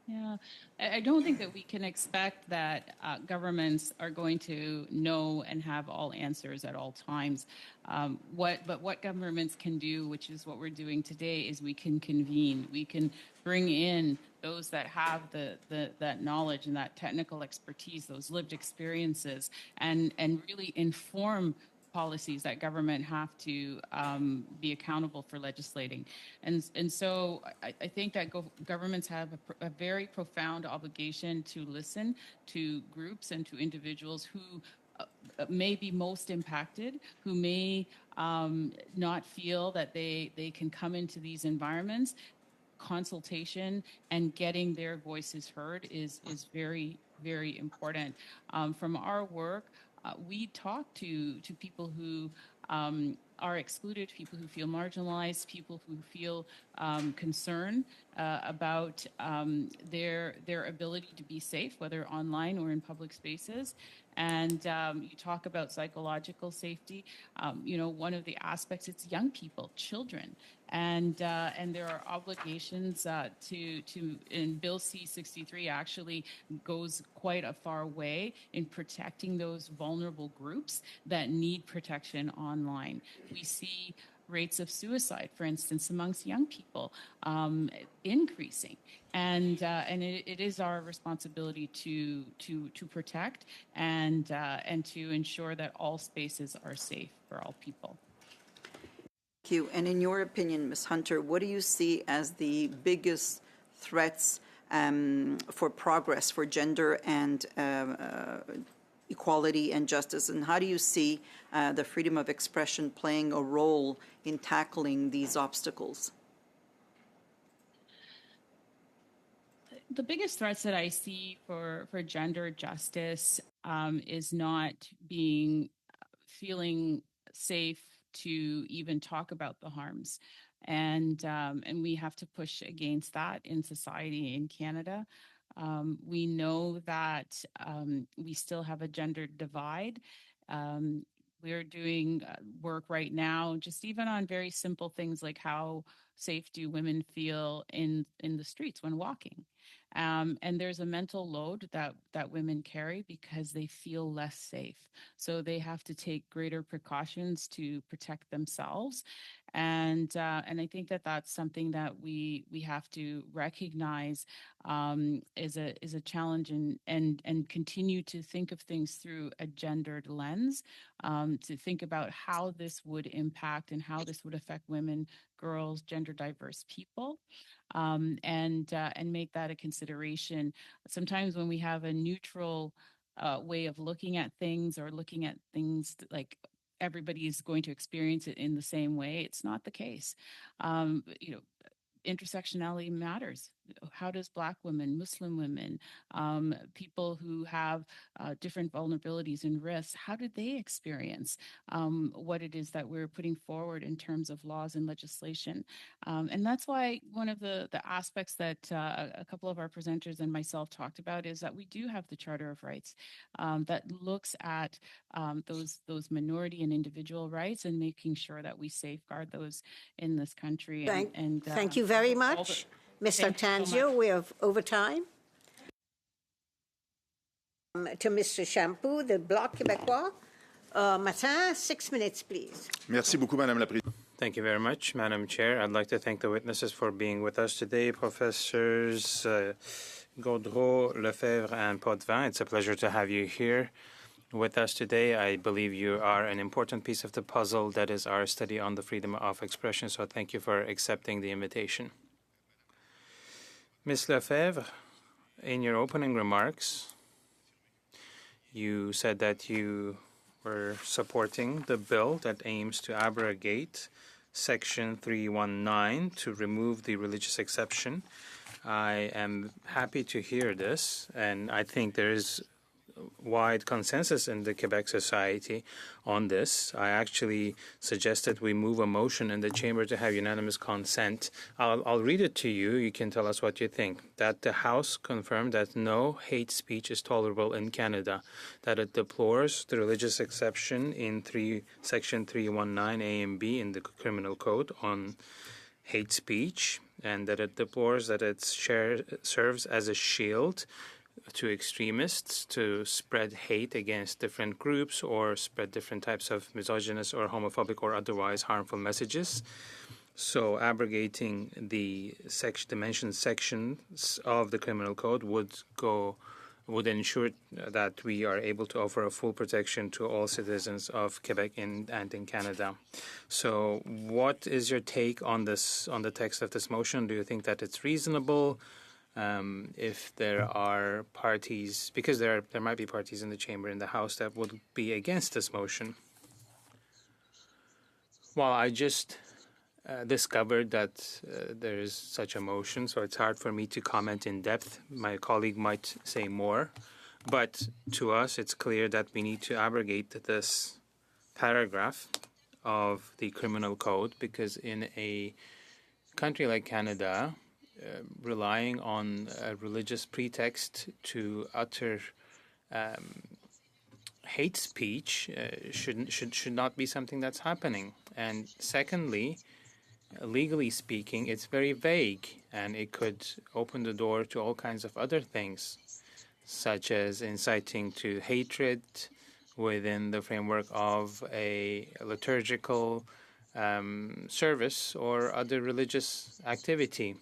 Yeah, I don't think that we can expect that governments are going to know and have all answers at all times. But what governments can do, which is what we're doing today, is we can convene. We can bring in those that have that knowledge and that technical expertise, those lived experiences, and really inform policies that government have to be accountable for legislating. And so I think that governments have a very profound obligation to listen to groups and to individuals who may be most impacted, who may not feel that they can come into these environments. Consultation and getting their voices heard is very, very important. From our work, we talk to people who are excluded, people who feel marginalized, people who feel concern about their ability to be safe, whether online or in public spaces. And you talk about psychological safety. One of the aspects, it's young people, children. And there are obligations to in Bill C-63 actually goes quite a far way in protecting those vulnerable groups that need protection online. We see rates of suicide, for instance, amongst young people increasing, and it is our responsibility to protect and to ensure that all spaces are safe for all people. Thank you. And in your opinion, Ms. Hunter, what do you see as the biggest threats for progress for gender and equality and justice? And how do you see the freedom of expression playing a role in tackling these obstacles? The biggest threats that I see for gender justice is not feeling safe to even talk about the harms. And we have to push against that in society in Canada. We know that we still have a gender divide. We're doing work right now, just even on very simple things like how safe do women feel in the streets when walking. And there's a mental load that women carry because they feel less safe. So they have to take greater precautions to protect themselves. And I think that that's something that we have to recognize is a challenge and continue to think of things through a gendered lens, to think about how this would impact and how this would affect women, girls, gender diverse people. And make that a consideration. Sometimes when we have a neutral way of looking at things or looking at things like everybody is going to experience it in the same way, it's not the case. Intersectionality matters. How does Black women, Muslim women, people who have different vulnerabilities and risks, how do they experience what it is that we're putting forward in terms of laws and legislation? And that's why one of the aspects that a couple of our presenters and myself talked about is that we do have the Charter of Rights that looks at those minority and individual rights and making sure that we safeguard those in this country. Thank you very much, Mr. Tanzio. We have overtime. To Mr. Shampoo, the Bloc Québécois. Matin, 6 minutes, please. Merci beaucoup, Madame la Présidente. Thank you very much, Madam Chair. I'd like to thank the witnesses for being with us today, Professors Gaudreau, Lefebvre, and Potvin. It's a pleasure to have you here with us today. I believe you are an important piece of the puzzle that is our study on the freedom of expression, so thank you for accepting the invitation. Ms. Lefebvre, in your opening remarks, you said that you were supporting the bill that aims to abrogate Section 319 to remove the religious exception. I am happy to hear this, and I think there is wide consensus in the Quebec society on this. I actually suggested we move a motion in the chamber to have unanimous consent. I'll read it to you. You can tell us what you think. That the House confirmed that no hate speech is tolerable in Canada, that it deplores the religious exception in Section 319 A and B in the Criminal Code on hate speech, and that it deplores that it serves as a shield to extremists to spread hate against different groups or spread different types of misogynist or homophobic or otherwise harmful messages. So abrogating the mentioned sections of the Criminal Code would go would ensure that we are able to offer a full protection to all citizens of Quebec and in Canada. So what is your take on this, on the text of this motion? Do you think that it's reasonable? If there are parties, because there might be parties in the chamber, in the House, that would be against this motion. Well, I just discovered that there is such a motion, so it's hard for me to comment in depth. My colleague might say more, but to us it's clear that we need to abrogate this paragraph of the criminal code, because in a country like Canada, relying on a religious pretext to utter hate speech should not be something that's happening. And secondly, legally speaking, it's very vague, and it could open the door to all kinds of other things, such as inciting to hatred within the framework of a liturgical service or other religious activity.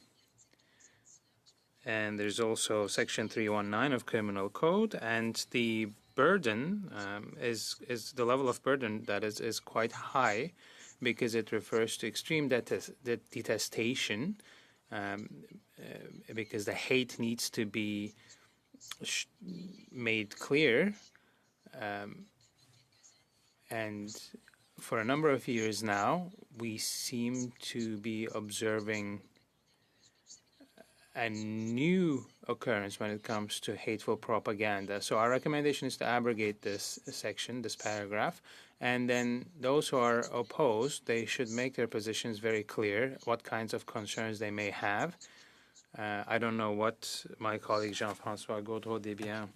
And there's also Section 319 of Criminal Code, and the burden is the level of burden that is quite high, because it refers to extreme detestation, because the hate needs to be made clear. And for a number of years now, we seem to be observing a new occurrence when it comes to hateful propaganda. So our recommendation is to abrogate this section, this paragraph, and then those who are opposed, they should make their positions very clear, what kinds of concerns they may have. I don't know what my colleague Jean-François Gaudreau-Desbiens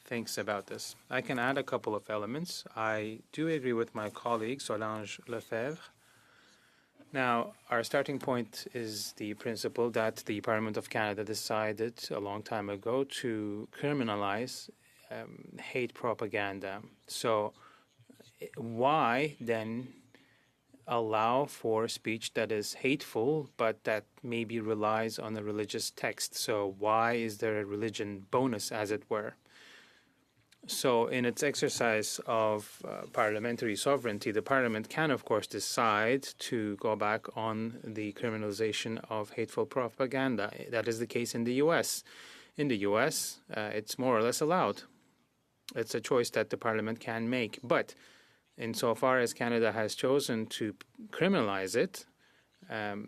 thinks about this. I can add a couple of elements. I do agree with my colleague Solange Lefebvre. Now, our starting point is the principle that the Parliament of Canada decided a long time ago to criminalize hate propaganda. So why then allow for speech that is hateful but that maybe relies on a religious text? So why is there a religion bonus, as it were? So in its exercise of parliamentary sovereignty, the Parliament can, of course, decide to go back on the criminalization of hateful propaganda. That is the case in the U.S. In the U.S., it's more or less allowed. It's a choice that the Parliament can make. But insofar as Canada has chosen to criminalize it,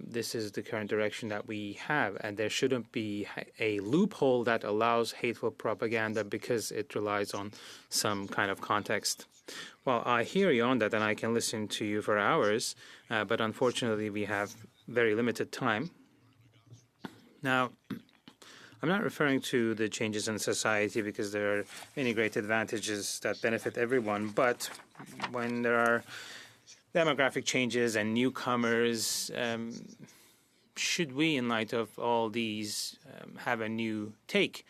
this is the current direction that we have, and there shouldn't be a loophole that allows hateful propaganda because it relies on some kind of context. Well, I hear you on that, and I can listen to you for hours, but unfortunately we have very limited time. Now, I'm not referring to the changes in society, because there are many great advantages that benefit everyone, but when there are demographic changes and newcomers, should we, in light of all these, have a new take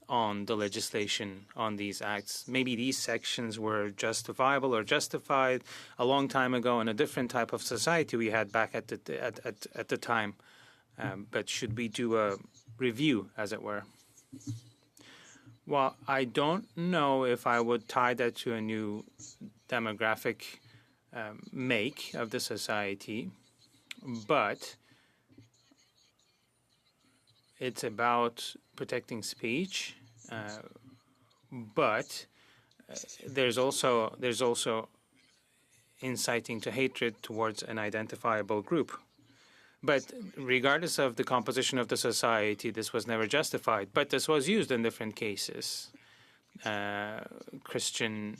on the legislation on these acts? Maybe these sections were justifiable or justified a long time ago in a different type of society we had back at the time. But should we do a review, as it were? Well, I don't know if I would tie that to a new demographic make of the society, but it's about protecting speech. But there's also inciting to hatred towards an identifiable group. But regardless of the composition of the society, this was never justified. But this was used in different cases. Christian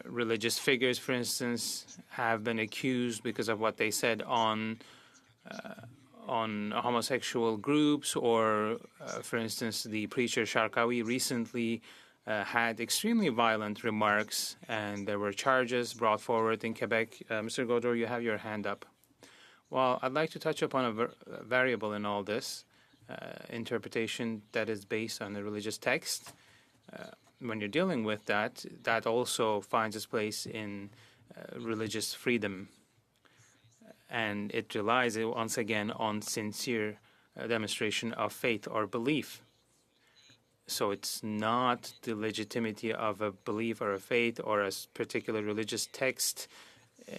religious figures, for instance, have been accused because of what they said on homosexual groups, or, for instance, the preacher Sharkawi recently had extremely violent remarks, and there were charges brought forward in Quebec. Mr. Gaudreau, you have your hand up. Well, I'd like to touch upon a variable in all this, interpretation that is based on the religious text. When you're dealing with that, that also finds its place in religious freedom. And it relies, once again, on sincere demonstration of faith or belief. So it's not the legitimacy of a belief or a faith or a particular religious text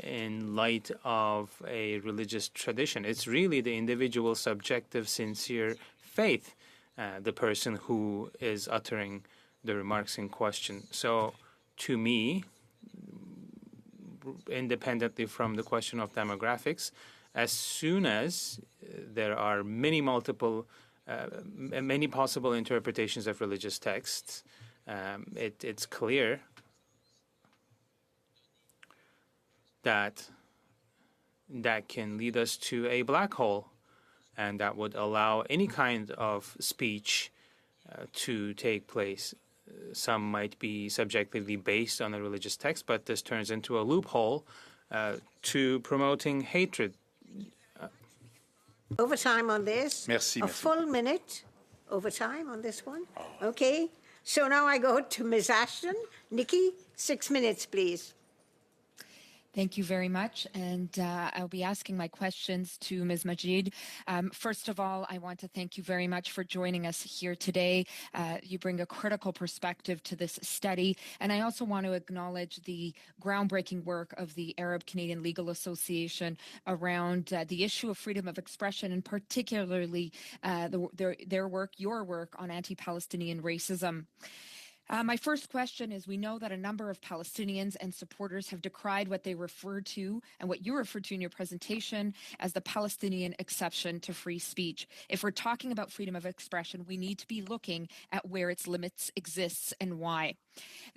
in light of a religious tradition. It's really the individual subjective sincere faith, the person who is uttering the remarks in question. So to me, independently from the question of demographics, as soon as there are many possible interpretations of religious texts, it's clear that can lead us to a black hole, and that would allow any kind of speech to take place. Some might be subjectively based on a religious text, but this turns into a loophole to promoting hatred. Overtime on this. Merci. Full minute overtime on this one. Okay. So now I go to Ms. Ashton. Nikki, 6 minutes, please. Thank you very much. And I'll be asking my questions to Ms. Majid. First of all, I want to thank you very much for joining us here today. You bring a critical perspective to this study. And I also want to acknowledge the groundbreaking work of the Arab Canadian Legal Association around the issue of freedom of expression, and particularly their work, your work on anti-Palestinian racism. My first question is, we know that a number of Palestinians and supporters have decried what they refer to and what you referred to in your presentation as the Palestinian exception to free speech. If we're talking about freedom of expression, we need to be looking at where its limits exists and why.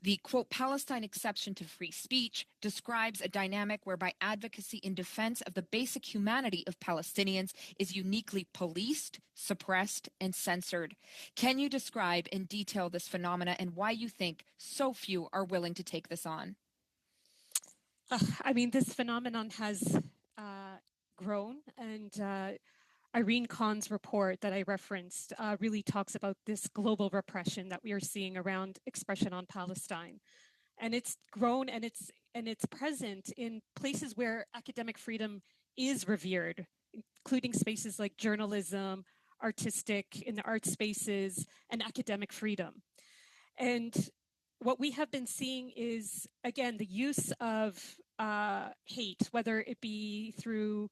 The, quote, Palestine exception to free speech describes a dynamic whereby advocacy in defense of the basic humanity of Palestinians is uniquely policed, suppressed, and censored. Can you describe in detail this phenomena and why you think so few are willing to take this on? I mean, this phenomenon has grown, and Irene Khan's report that I referenced really talks about this global repression that we are seeing around expression on Palestine. And it's grown, and it's present in places where academic freedom is revered, including spaces like journalism, artistic, in the art spaces, and academic freedom. And what we have been seeing is, again, the use of hate, whether it be through,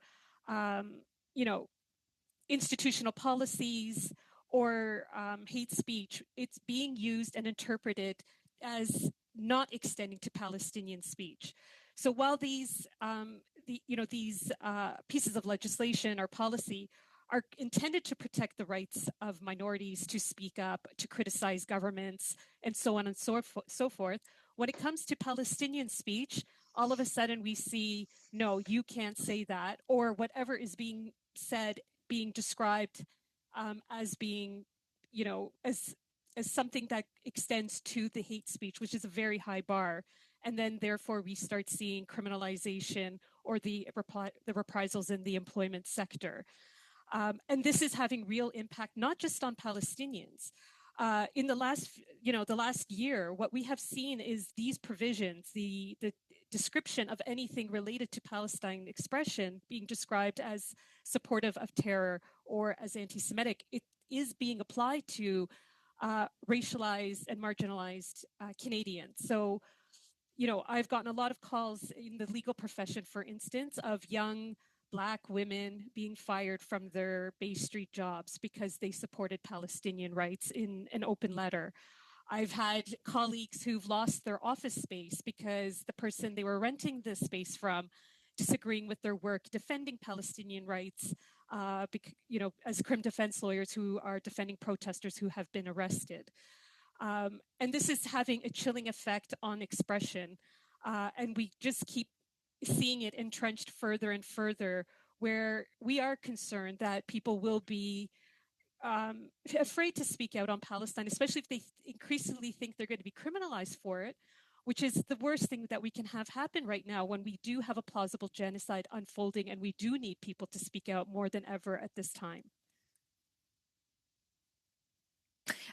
institutional policies or hate speech. It's being used and interpreted as not extending to Palestinian speech. So while these pieces of legislation or policy are intended to protect the rights of minorities to speak up, to criticize governments, and so on and so forth, when it comes to Palestinian speech, all of a sudden we see, no, you can't say that, or whatever is being said being described as being, as something that extends to the hate speech, which is a very high bar. And then therefore we start seeing criminalization or the reprisals in the employment sector. And this is having real impact, not just on Palestinians. In the last year, what we have seen is these provisions, the description of anything related to Palestine expression being described as supportive of terror or as anti-Semitic, it is being applied to racialized and marginalized Canadians. So, I've gotten a lot of calls in the legal profession, for instance, of young Black women being fired from their Bay Street jobs because they supported Palestinian rights in an open letter. I've had colleagues who've lost their office space because the person they were renting the space from disagreeing with their work, defending Palestinian rights, as crim defense lawyers who are defending protesters who have been arrested. And this is having a chilling effect on expression. And we just keep seeing it entrenched further and further, where we are concerned that people will be afraid to speak out on Palestine, especially if they increasingly think they're going to be criminalized for it, which is the worst thing that we can have happen right now when we do have a plausible genocide unfolding, and we do need people to speak out more than ever at this time.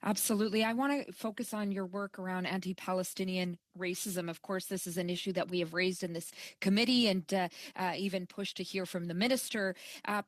Absolutely. I want to focus on your work around anti-Palestinian racism. Of course, this is an issue that we have raised in this committee and even pushed to hear from the minister,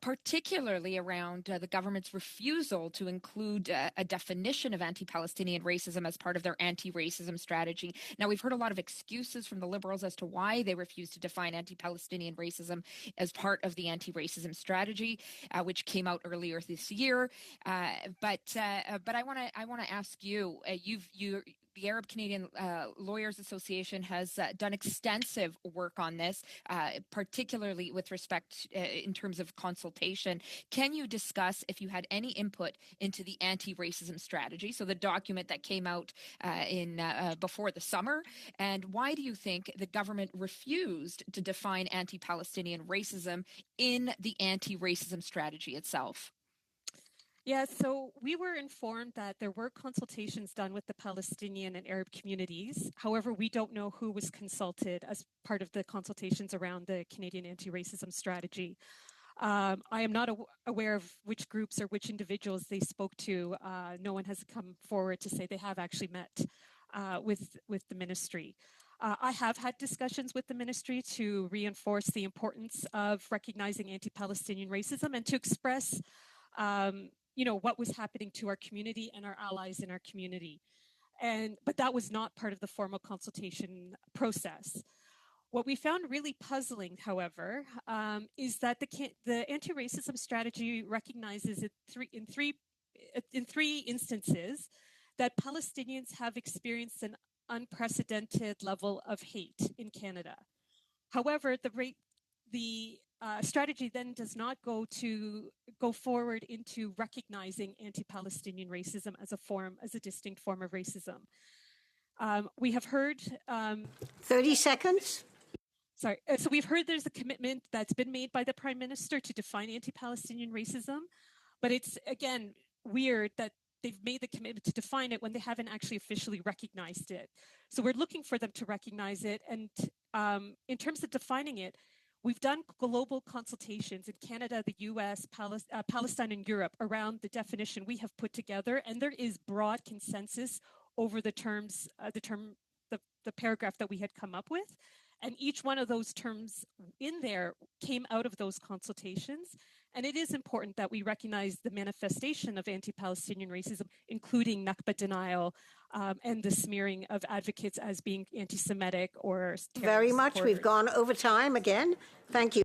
particularly around the government's refusal to include a definition of anti-Palestinian racism as part of their anti-racism strategy. Now, we've heard a lot of excuses from the Liberals as to why they refuse to define anti-Palestinian racism as part of the anti-racism strategy, which came out earlier this year. But I want to ask you, the Arab Canadian Lawyers Association has done extensive work on this, particularly with respect in terms of consultation. Can you discuss if you had any input into the anti-racism strategy, so the document that came out before the summer, and why do you think the government refused to define anti-Palestinian racism in the anti-racism strategy itself? Yeah, so we were informed that there were consultations done with the Palestinian and Arab communities. However, we don't know who was consulted as part of the consultations around the Canadian anti-racism strategy. I am not aware of which groups or which individuals they spoke to. No one has come forward to say they have actually met with the ministry. I have had discussions with the ministry to reinforce the importance of recognizing anti-Palestinian racism and to express what was happening to our community and our allies in our community. But that was not part of the formal consultation process. What we found really puzzling, however, is that the anti-racism strategy recognizes in three instances that Palestinians have experienced an unprecedented level of hate in Canada. However, the strategy then does not go forward into recognizing anti-Palestinian racism as a distinct form of racism. We have heard 30 seconds. Sorry. So we've heard there's a commitment that's been made by the Prime Minister to define anti-Palestinian racism, but it's again weird that they've made the commitment to define it when they haven't actually officially recognized it. So we're looking for them to recognize it, and in terms of defining it, we've done global consultations in Canada, the US, Palestine, and Europe around the definition we have put together, and there is broad consensus over the paragraph that we had come up with. And each one of those terms in there came out of those consultations. And it is important that we recognize the manifestation of anti-Palestinian racism, including Nakba denial and the smearing of advocates as being anti-Semitic or Very much. Supporters. We've gone over time again. Thank you.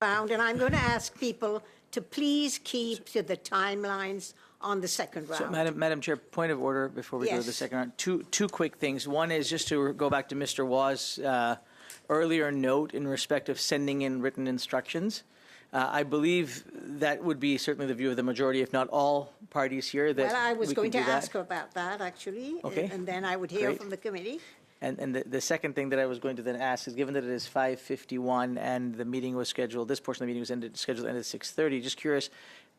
And I'm going to ask people to please keep to the timelines on the second round. So, Madam Chair, point of order before we go to the second round. Two quick things. One is just to go back to Mr. Waugh's earlier note in respect of sending in written instructions. I believe that would be certainly the view of the majority, if not all parties here. That I was going to ask that. about that, actually, Okay. and then I would hear from the committee. And the second thing that I was going to then ask is, given that it is 5:51 and the meeting was scheduled, this portion of the meeting was scheduled to end at 6:30, just curious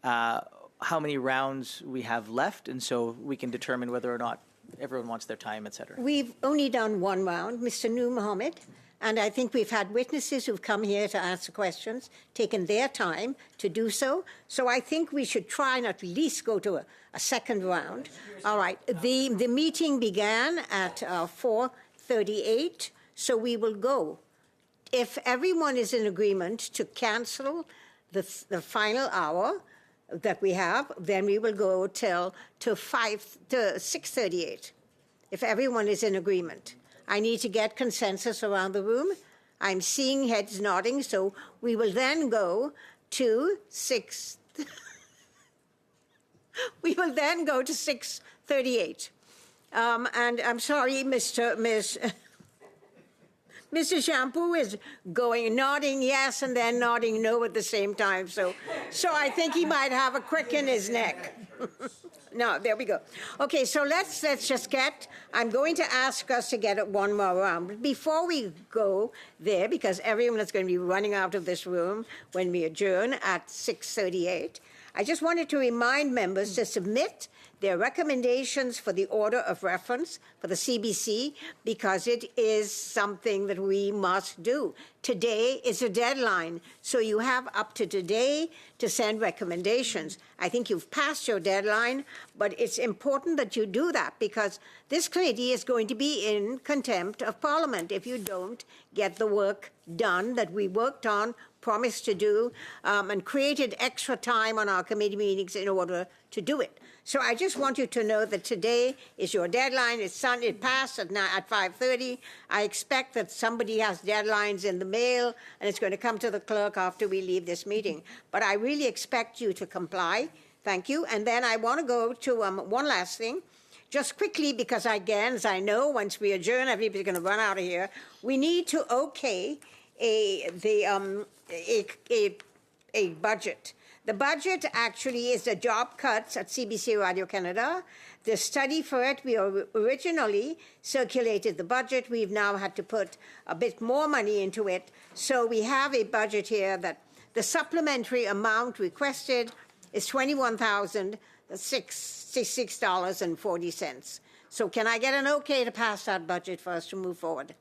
how many rounds we have left, and so we can determine whether or not everyone wants their time, et cetera. We've only done one round, Mr. Noor Mohammed, and I think we've had witnesses who've come here to answer questions, taken their time to do so. So I think we should try and at least go to a second round. All right. The meeting began at 4:38, so we will go. If everyone is in agreement to cancel the final hour that we have, then we will go to 6:38. If everyone is in agreement. I need to get consensus around the room. I'm seeing heads nodding, so we will then go to 6:38. And I'm sorry, Mr. Shampoo is nodding yes and then nodding no at the same time. So I think he might have a crick in his neck. No, there we go. Okay, so let's just I'm going to ask us to get it one more round. But before we go there, because everyone is going to be running out of this room when we adjourn at 6:38, I just wanted to remind members to submit their recommendations for the order of reference for the CBC, because it is something that we must do. Today is a deadline, so you have up to today to send recommendations. I think you've passed your deadline, but it's important that you do that because this committee is going to be in contempt of Parliament if you don't get the work done that we worked on, promised to do, and created extra time on our committee meetings in order to do it. So I just want you to know that today is your deadline. It passed at 5:30. I expect that somebody has deadlines in the mail, and it's going to come to the clerk after we leave this meeting. But I really expect you to comply. Thank you. And then I want to go to one last thing. Just quickly, because again, as I know, once we adjourn, everybody's going to run out of here. We need to okay a budget. The budget actually is the job cuts at CBC Radio Canada. The study for it, we originally circulated the budget. We've now had to put a bit more money into it. So we have a budget here that the supplementary amount requested is $21,066.40. So can I get an okay to pass that budget for us to move forward?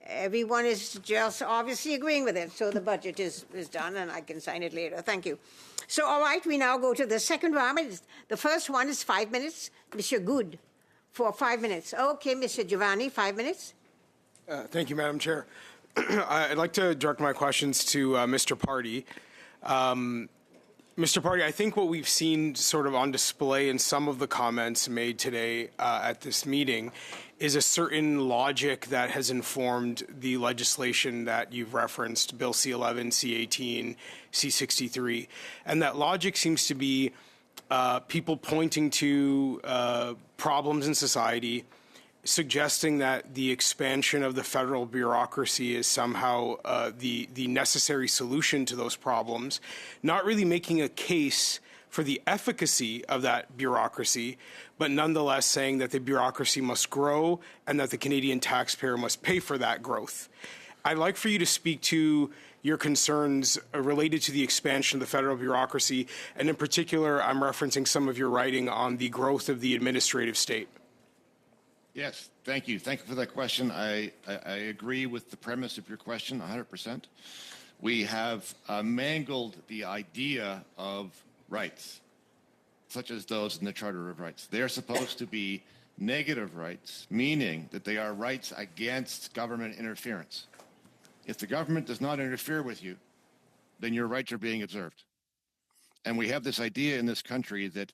Everyone is just obviously agreeing with it, so the budget is done, and I can sign it later. Thank you. So, all right, we now go to the second round. The first one is 5 minutes. Mr. Good, for 5 minutes. Okay, Mr. Giovanni, 5 minutes. Thank you, Madam Chair. I'd like to direct my questions to Mr. Party. Mr. Party, I think what we've seen sort of on display in some of the comments made today at this meeting is a certain logic that has informed the legislation that you've referenced, Bill C-11, C-18, C-63. And that logic seems to be people pointing to problems in society, suggesting that the expansion of the federal bureaucracy is somehow the necessary solution to those problems, not really making a case for the efficacy of that bureaucracy, but nonetheless saying that the bureaucracy must grow and that the Canadian taxpayer must pay for that growth. I'd like for you to speak to your concerns related to the expansion of the federal bureaucracy, and in particular, I'm referencing some of your writing on the growth of the administrative state. Yes, thank you. Thank you for that question. I agree with the premise of your question 100%. We have mangled the idea of rights, such as those in the Charter of Rights. They are supposed to be negative rights, meaning that they are rights against government interference. If the government does not interfere with you, then your rights are being observed. And we have this idea in this country that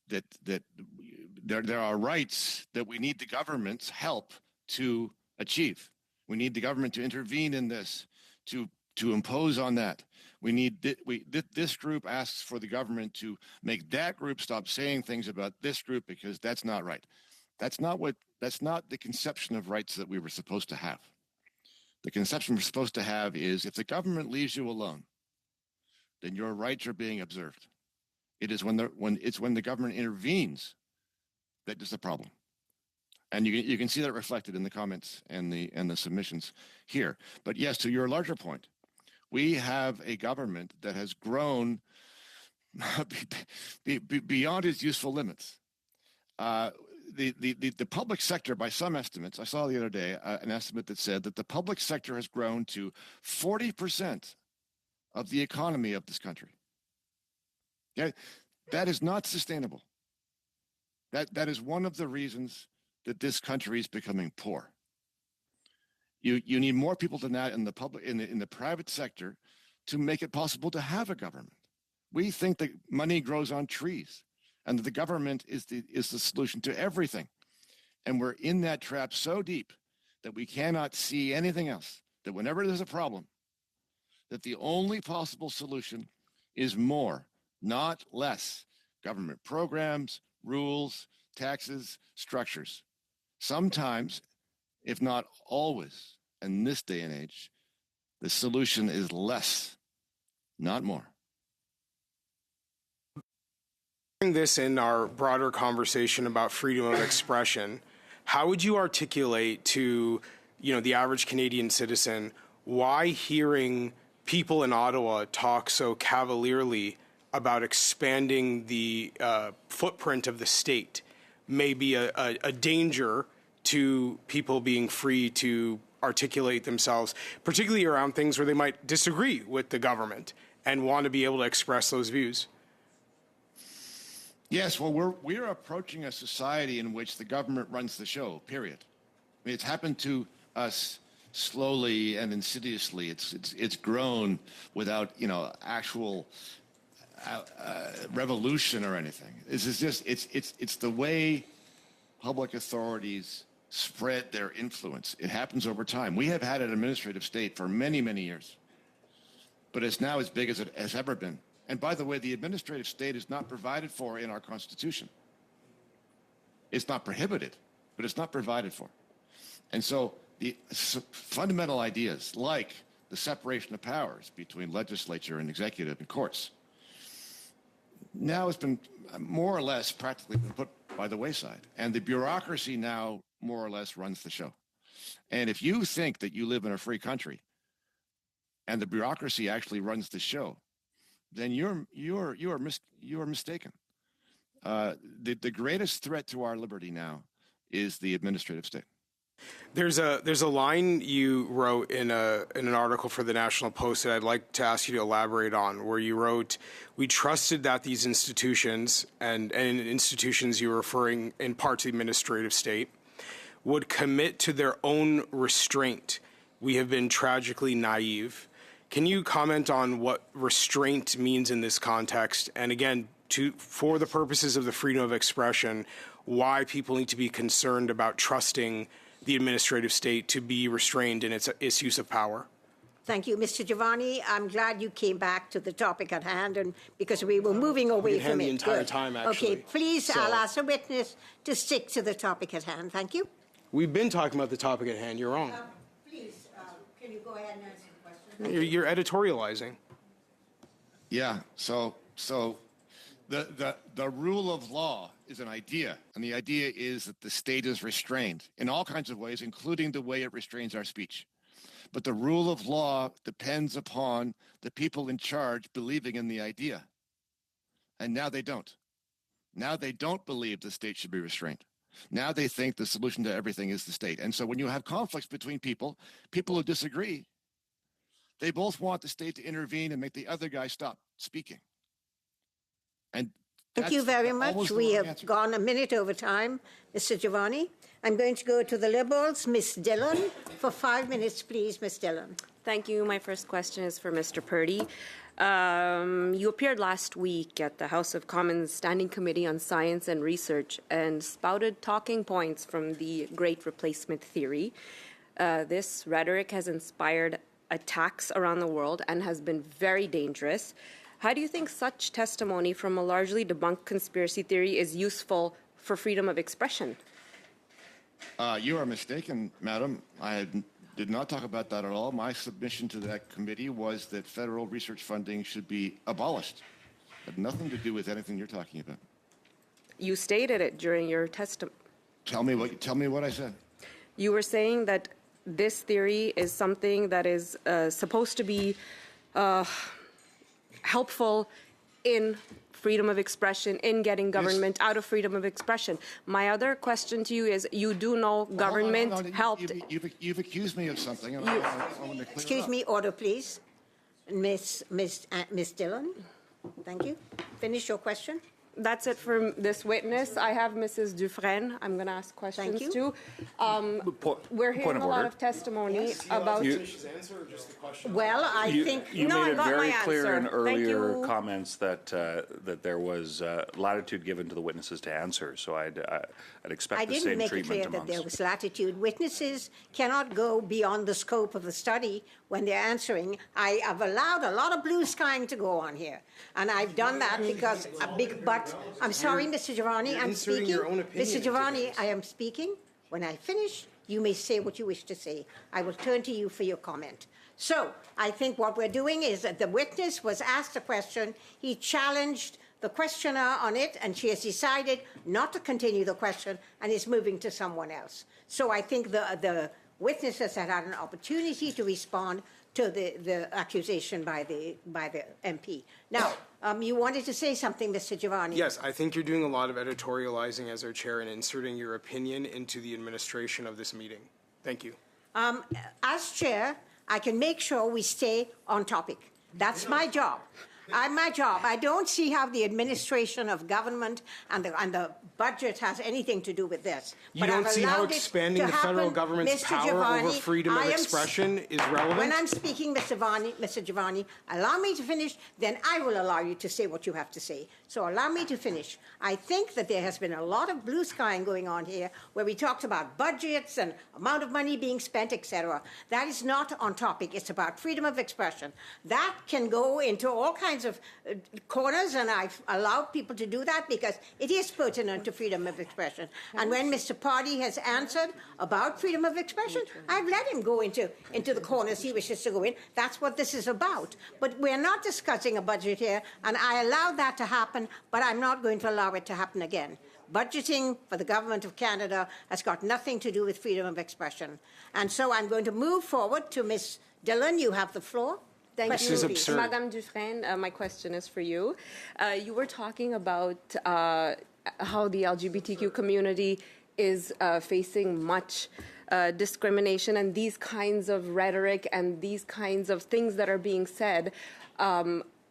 there are rights that we need the government's help to achieve. We need the government to intervene in this, to impose on that. This group asks for the government to make that group stop saying things about this group because that's not right. That's not the conception of rights that we were supposed to have. The conception we're supposed to have is if the government leaves you alone, then your rights are being observed. It is when the government intervenes that is the problem. And you can see that reflected in the comments and the submissions here. But yes, to your larger point, we have a government that has grown beyond its useful limits. The public sector, by some estimates, I saw the other day an estimate that said that the public sector has grown to 40% of the economy of this country. Okay? That is not sustainable. That is one of the reasons that this country is becoming poor. You need more people than that in the public, in the private sector, to make it possible to have a government. We think that money grows on trees, and that the government is the solution to everything, and we're in that trap so deep that we cannot see anything else. That whenever there's a problem, that the only possible solution is more, not less, government programs, rules, taxes, structures. Sometimes, if not always, in this day and age, the solution is less, not more. This in our broader conversation about freedom of expression, how would you articulate to the average Canadian citizen why hearing people in Ottawa talk so cavalierly about expanding the footprint of the state may be a danger to people being free to articulate themselves, particularly around things where they might disagree with the government and want to be able to express those views. Yes, well, we're approaching a society in which the government runs the show, period. I mean, it's happened to us slowly and insidiously. It's grown without, actual revolution or anything. This is just, it's the way public authorities spread their influence. It happens over time. We have had an administrative state for many, many years, but it's now as big as it has ever been. And by the way, the administrative state is not provided for in our Constitution. It's not prohibited, but it's not provided for. And so the fundamental ideas like the separation of powers between legislature and executive and courts now has been more or less practically been put by the wayside. And the bureaucracy now more or less runs the show. And if you think that you live in a free country and the bureaucracy actually runs the show, then you're mistaken. The greatest threat to our liberty now is the administrative state. There's a line you wrote in an article for the National Post that I'd like to ask you to elaborate on, where you wrote, "We trusted that these institutions," and in institutions you're referring in part to the administrative state, "would commit to their own restraint. We have been tragically naive." Can you comment on what restraint means in this context? And again, for the purposes of the freedom of expression, why people need to be concerned about trusting the administrative state to be restrained in its use of power? Thank you, Mr. Giovanni. I'm glad you came back to the topic at hand, and because we were moving away from it. The entire Good. time, actually. Okay, please, So, I'll ask a witness to stick to the topic at hand. Thank you. We've been talking about the topic at hand. You're wrong. Please, can you go ahead and answer the question? You're editorializing. Yeah, so the rule of law is an idea, and the idea is that the state is restrained in all kinds of ways, including the way it restrains our speech. But the rule of law depends upon the people in charge believing in the idea. And now they don't. Now they don't believe the state should be restrained. Now they think the solution to everything is the state. And so when you have conflicts between people who disagree, they both want the state to intervene and make the other guy stop speaking. And thank you very much. We have gone a minute over time, Mr. Giovanni. I'm going to go to the Liberals. Ms. Dillon, for 5 minutes, please, Ms. Dillon. Thank you. My first question is for Mr. Purdy. You appeared last week at the House of Commons Standing Committee on Science and Research and spouted talking points from the Great Replacement Theory. This rhetoric has inspired attacks around the world and has been very dangerous. How do you think such testimony from a largely debunked conspiracy theory is useful for freedom of expression? You are mistaken, madam. I did not talk about that at all. My submission to that committee was that federal research funding should be abolished. It had nothing to do with anything you're talking about. You stated it during your testimony. Tell me what I said. You were saying that this theory is something that is supposed to be helpful in freedom of expression, in getting government out of freedom of expression. My other question to you is, you do know government helped. You've accused me of something. And I want to clear Excuse it up. me, order, please. Miss Dillon, thank you. Finish your question. That's it for this witness. I have Mrs. Dufresne. I'm going to ask questions you. too. We're hearing a lot of testimony about. Well, I think you No, made I it got very my clear in answer. earlier Thank you. comments that that there was latitude given to the witnesses to answer. So I'd expect I the didn't same make it treatment clear that there amongst. was latitude. Witnesses cannot go beyond the scope of the study when they're answering. I have allowed a lot of blue skying to go on here, and I've done that because but I'm sorry, Mr. Giovanni, I'm inserting speaking. your own opinion Mr. into Giovanni, this. I am speaking. When I finish, you may say what you wish to say. I will turn to you for your comment. So I think what we're doing is that the witness was asked a question. He challenged the questioner on it, and she has decided not to continue the question and is moving to someone else. So I think the witnesses had an opportunity to respond to the accusation by the MP. Now, you wanted to say something, Mr. Giovanni. Yes, I think you're doing a lot of editorializing as our chair and inserting your opinion into the administration of this meeting. Thank you. As chair, I can make sure we stay on topic. That's my job. My job. I don't see how the administration of government and the budget has anything to do with this. You don't see how expanding the federal government's power over freedom of expression is relevant? When I'm speaking, Mr. Giovanni, allow me to finish, then I will allow you to say what you have to say. So allow me to finish. I think that there has been a lot of blue skying going on here where we talked about budgets and amount of money being spent, etc. That is not on topic. It's about freedom of expression. That can go into all kinds of corners, and I've allowed people to do that because it is pertinent to freedom of expression. And when Mr. Party has answered about freedom of expression, I've let him go into the corners he wishes to go in. That's what this is about. But we're not discussing a budget here, and I allowed that to happen, but I'm not going to allow it to happen again. Budgeting for the government of Canada has got nothing to do with freedom of expression. And so I'm going to move forward to Ms. Dillon. You have the floor. Thank you, Madame Dufresne. My question is for you. You were talking about how the LGBTQ community is facing much discrimination, and these kinds of rhetoric and these kinds of things that are being said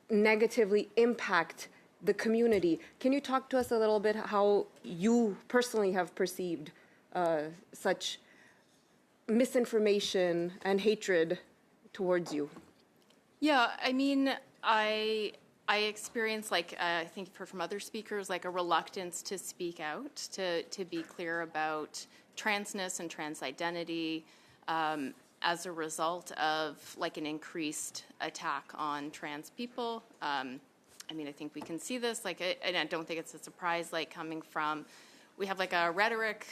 negatively impact the community. Can you talk to us a little bit how you personally have perceived such misinformation and hatred towards you? Yeah, I mean, I experience, like I think you've heard from other speakers, like a reluctance to speak out, to be clear about transness and trans identity as a result of like an increased attack on trans people. I mean, I think we can see this, like, and I don't think it's a surprise, like coming from, we have like a rhetoric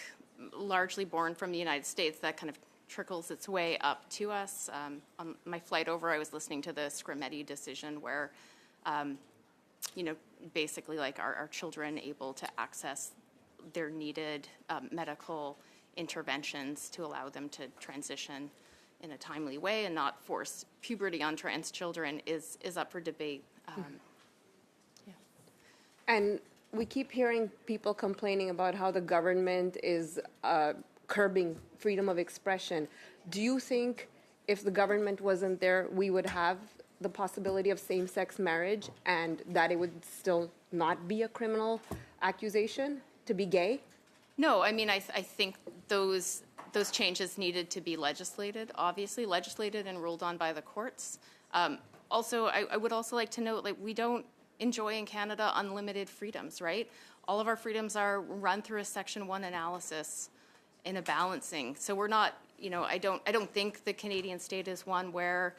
largely born from the United States that kind of trickles its way up to us. On my flight over, I was listening to the Scrimetti decision where, you know, basically like our children able to access their needed medical interventions to allow them to transition in a timely way and not force puberty on trans children is up for debate. And we keep hearing people complaining about how the government is curbing freedom of expression. Do you think if the government wasn't there, we would have the possibility of same-sex marriage and that it would still not be a criminal accusation to be gay? No, I mean, I think those changes needed to be legislated, obviously, legislated and ruled on by the courts. Also, I would also like to note, like, we don't enjoy in Canada unlimited freedoms, right? All of our freedoms are run through a Section 1 analysis in a balancing. So we're not, you know, I don't think the Canadian state is one where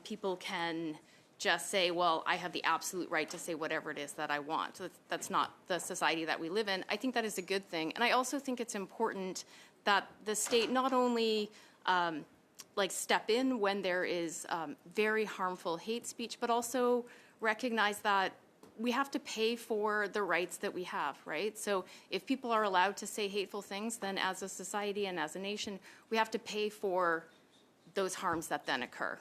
people can just say, well, I have the absolute right to say whatever it is that I want. That's not the society that we live in. I think that is a good thing. And I also think it's important that the state not only like step in when there is very harmful hate speech, but also recognize that we have to pay for the rights that we have, right? So if people are allowed to say hateful things, then as a society and as a nation, we have to pay for those harms that then occur.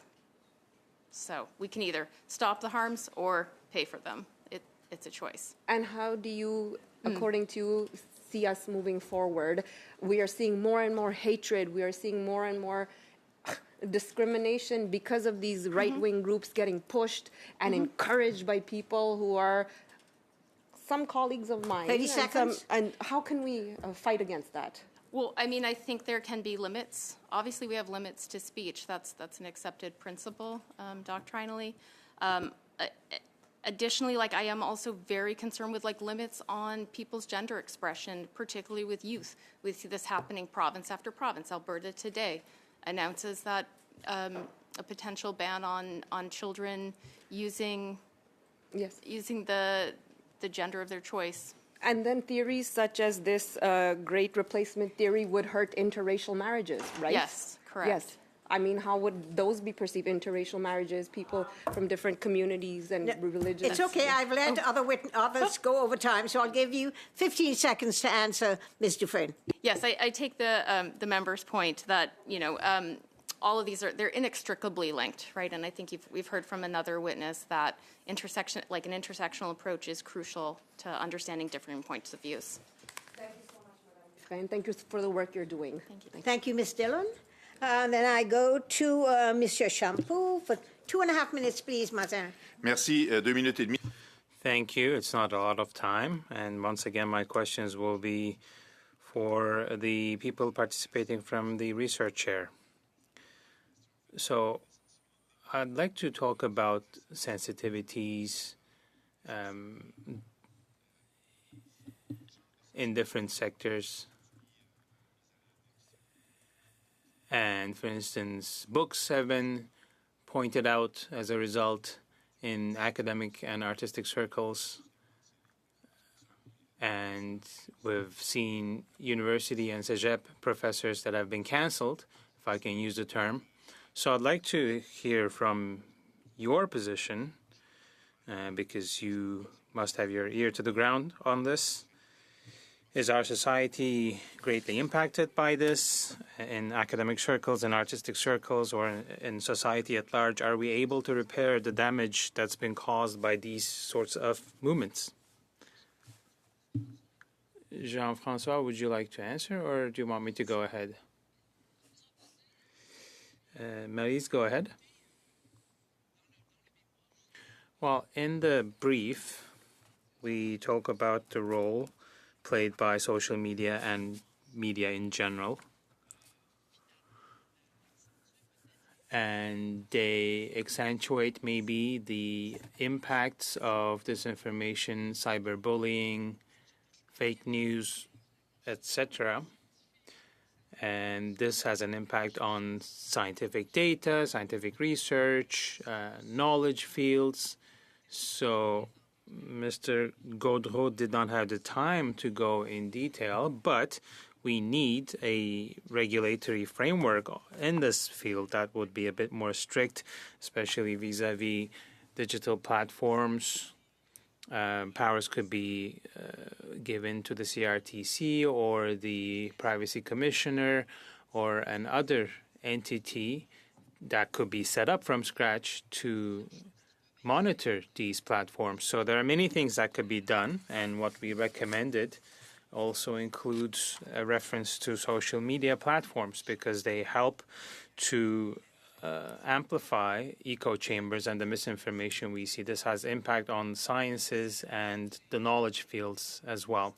So we can either stop the harms or pay for them. It's a choice. And how do you, according to you, see us moving forward? We are seeing more and more hatred. We are seeing more and more discrimination because of these right-wing groups getting pushed and encouraged by people who are some colleagues of mine. 30 seconds. And how can we fight against that? Well, I mean, I think there can be limits. Obviously, we have limits to speech. That's an accepted principle doctrinally. Additionally, like I am also very concerned with like limits on people's gender expression, particularly with youth. We see this happening province after province. Alberta today announces that a potential ban on children using the gender of their choice. And then theories such as this great replacement theory would hurt interracial marriages, right? Yes, correct. Yes. I mean, how would those be perceived, interracial marriages, people from different communities and religions? It's okay. I've let others go over time, so I'll give you 15 seconds to answer, Ms. Dufresne. Yes, I take the member's point that, you know, all of these they're inextricably linked, right? And I think we've heard from another witness that an intersectional approach is crucial to understanding different points of views. Thank you so much, Madam Dufresne. Thank you for the work you're doing. Thank you. Thank you, Ms. Dillon. Then I go to Mr. Shampoo for 2.5 minutes, please, Mazin. Merci. 2 minutes et demie. Thank you. It's not a lot of time. And once again, my questions will be for the people participating from the research chair. So I'd like to talk about sensitivities in different sectors. And for instance, books have been pointed out as a result in academic and artistic circles. And we've seen university and CEGEP professors that have been canceled, if I can use the term. So I'd like to hear from your position, because you must have your ear to the ground on this. Is our society greatly impacted by this in academic circles, in artistic circles, or in society at large? Are we able to repair the damage that's been caused by these sorts of movements? Jean-François, would you like to answer, or do you want me to go ahead? Maryse, go ahead. Well, in the brief, we talk about the role played by social media and media in general. And they accentuate maybe the impacts of disinformation, cyberbullying, fake news, etc. And this has an impact on scientific data, scientific research, knowledge fields. So Mr. Gaudreau did not have the time to go in detail, but we need a regulatory framework in this field that would be a bit more strict, especially vis-a-vis digital platforms. Powers could be given to the CRTC or the Privacy Commissioner or another entity that could be set up from scratch to monitor these platforms. So there are many things that could be done, and what we recommended also includes a reference to social media platforms because they help to amplify echo chambers and the misinformation we see. This has impact on sciences and the knowledge fields as well.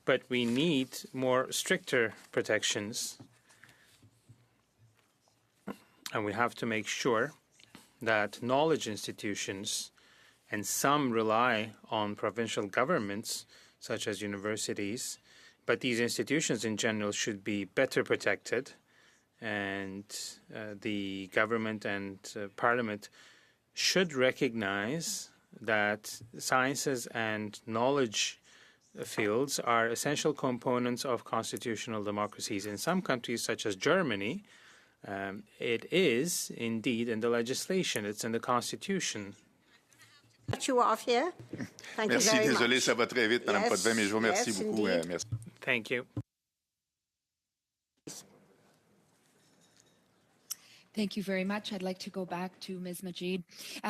But we need more stricter protections, and we have to make sure that knowledge institutions, and some rely on provincial governments, such as universities, but these institutions in general should be better protected, and the government and parliament should recognize that sciences and knowledge fields are essential components of constitutional democracies. In some countries, such as Germany, it is indeed in the legislation. It's in the constitution. Cut you off here. Thank Merci, you very désolé, much. ça va très vite, Madame Potvin, mais je vous remercie beaucoup. Indeed. Merci. Thank you. Thank you very much. I'd like to go back to Ms. Majid.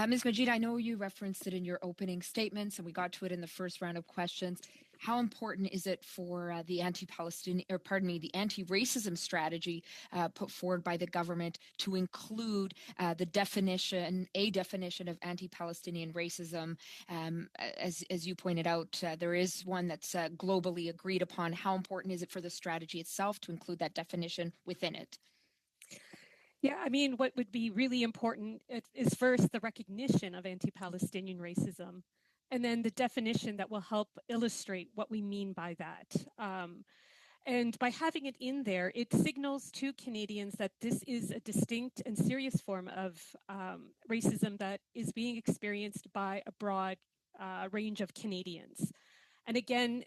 Ms. Majid, I know you referenced it in your opening statements, and we got to it in the first round of questions. How important is it for the the anti-racism strategy put forward by the government to include a definition of anti-Palestinian racism? As you pointed out, there is one that's globally agreed upon. How important is it for the strategy itself to include that definition within it? Yeah, I mean, what would be really important is first the recognition of anti-Palestinian racism, and then the definition that will help illustrate what we mean by that. And by having it in there, it signals to Canadians that this is a distinct and serious form of racism that is being experienced by a broad range of Canadians. And again,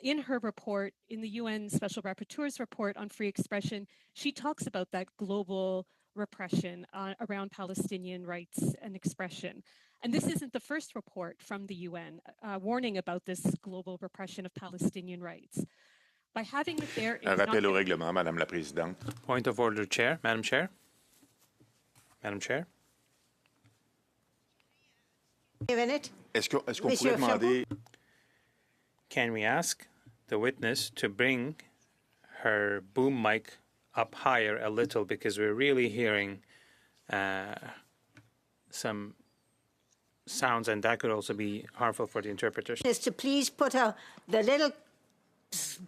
in her report, in the UN Special Rapporteur's report on free expression, she talks about that global repression around Palestinian rights and expression. And this isn't the first report from the UN warning about this global repression of Palestinian rights. By having it there, Un rappel au règlement, Madame la Présidente. Point of order, Chair. Madam Chair. Madam Chair. Est-ce qu'on pourrait demander... Can we ask the witness to bring her boom mic up higher a little, because we're really hearing some sounds, and that could also be harmful for the interpreters. Is to please put the little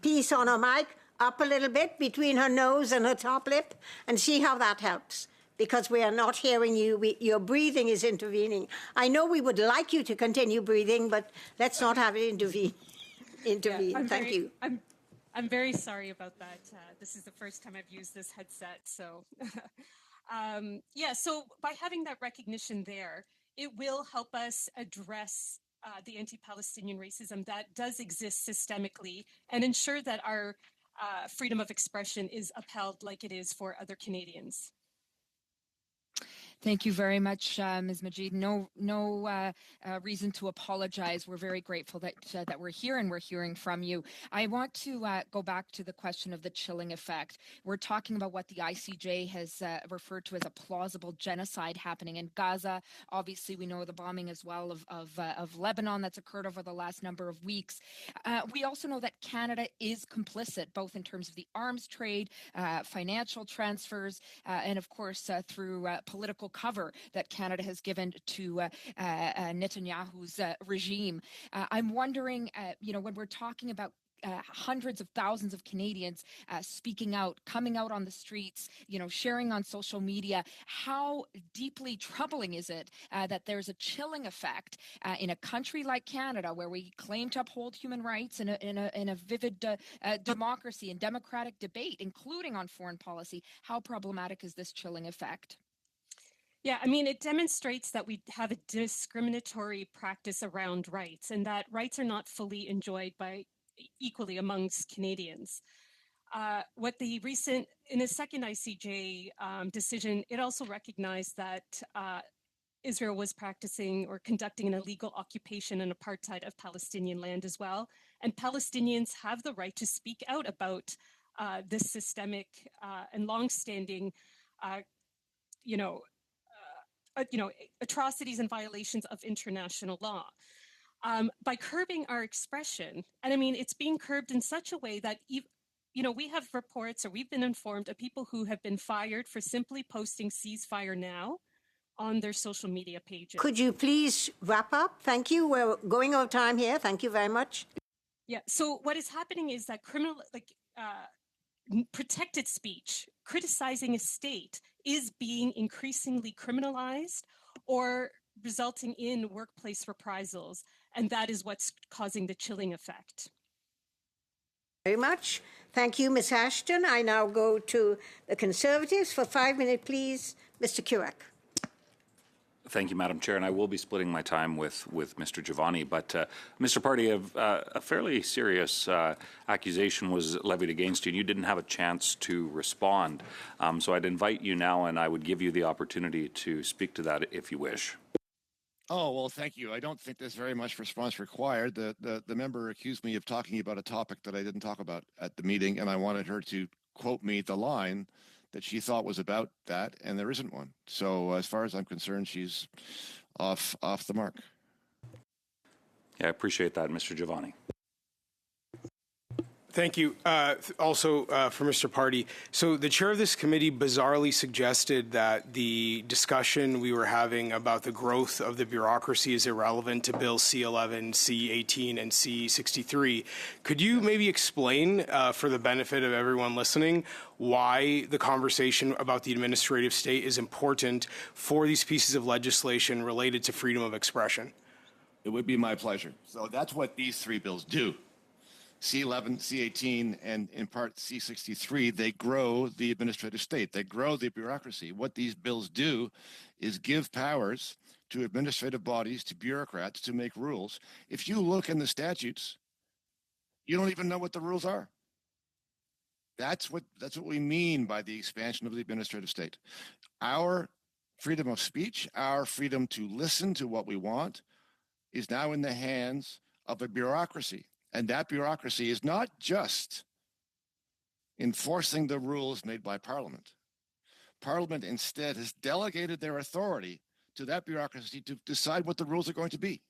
piece on her mic up a little bit between her nose and her top lip and see how that helps, because we are not hearing you. Your breathing is intervening. I know we would like you to continue breathing, but let's not have it intervene. Yeah, Thank you. I'm very sorry about that. This is the first time I've used this headset, so yeah. So by having that recognition there, it will help us address the anti-Palestinian racism that does exist systemically and ensure that our freedom of expression is upheld like it is for other Canadians. Thank you very much, Ms. Majid. No reason to apologize. We're very grateful that we're here and we're hearing from you. I want to go back to the question of the chilling effect. We're talking about what the ICJ has referred to as a plausible genocide happening in Gaza. Obviously, we know the bombing as well of Lebanon that's occurred over the last number of weeks. We also know that Canada is complicit, both in terms of the arms trade, financial transfers, and of course through political cover that Canada has given to Netanyahu's regime. I'm wondering, when we're talking about hundreds of thousands of Canadians speaking out, coming out on the streets, sharing on social media, how deeply troubling is it that there's a chilling effect in a country like Canada, where we claim to uphold human rights in a vivid democracy and democratic debate, including on foreign policy? How problematic is this chilling effect? Yeah, I mean, it demonstrates that we have a discriminatory practice around rights, and that rights are not fully enjoyed by equally amongst Canadians. What the recent, in the second ICJ decision, it also recognized that Israel was practicing or conducting an illegal occupation and apartheid of Palestinian land as well. And Palestinians have the right to speak out about this systemic and longstanding, atrocities and violations of international law. By curbing our expression, and I mean, it's being curbed in such a way that, we have reports, or we've been informed of people who have been fired for simply posting ceasefire now on their social media pages. Could you please wrap up? Thank you. We're going over time here. Thank you very much. Yeah, so what is happening is that protected speech, criticizing a state, is being increasingly criminalized or resulting in workplace reprisals. And that is what's causing the chilling effect. Very much. Thank you, Ms. Ashton. I now go to the Conservatives for 5 minutes, please. Mr. Kurek. Thank you, Madam Chair, and I will be splitting my time with Mr. Giovanni. But, Mr. Party, a fairly serious accusation was levied against you, and you didn't have a chance to respond. So I'd invite you now, and I would give you the opportunity to speak to that if you wish. Oh, well, thank you. I don't think there's very much response required. The member accused me of talking about a topic that I didn't talk about at the meeting, and I wanted her to quote me the line that she thought was about that, and there isn't one. So as far as I'm concerned, she's off the mark. Yeah, I appreciate that, Mr. Giovanni. Thank you. Also, for Mr. Party, so the chair of this committee bizarrely suggested that the discussion we were having about the growth of the bureaucracy is irrelevant to Bill C11, C18, and C63. Could you maybe explain, for the benefit of everyone listening, why the conversation about the administrative state is important for these pieces of legislation related to freedom of expression? It would be my pleasure. So that's what these three bills do. C11, C18, and in part C63, they grow the administrative state. They grow the bureaucracy. What these bills do is give powers to administrative bodies, to bureaucrats, to make rules. If you look in the statutes, you don't even know what the rules are. That's what we mean by the expansion of the administrative state. Our freedom of speech, our freedom to listen to what we want, is now in the hands of a bureaucracy. And that bureaucracy is not just enforcing the rules made by Parliament. Parliament instead has delegated their authority to that bureaucracy to decide what the rules are going to be.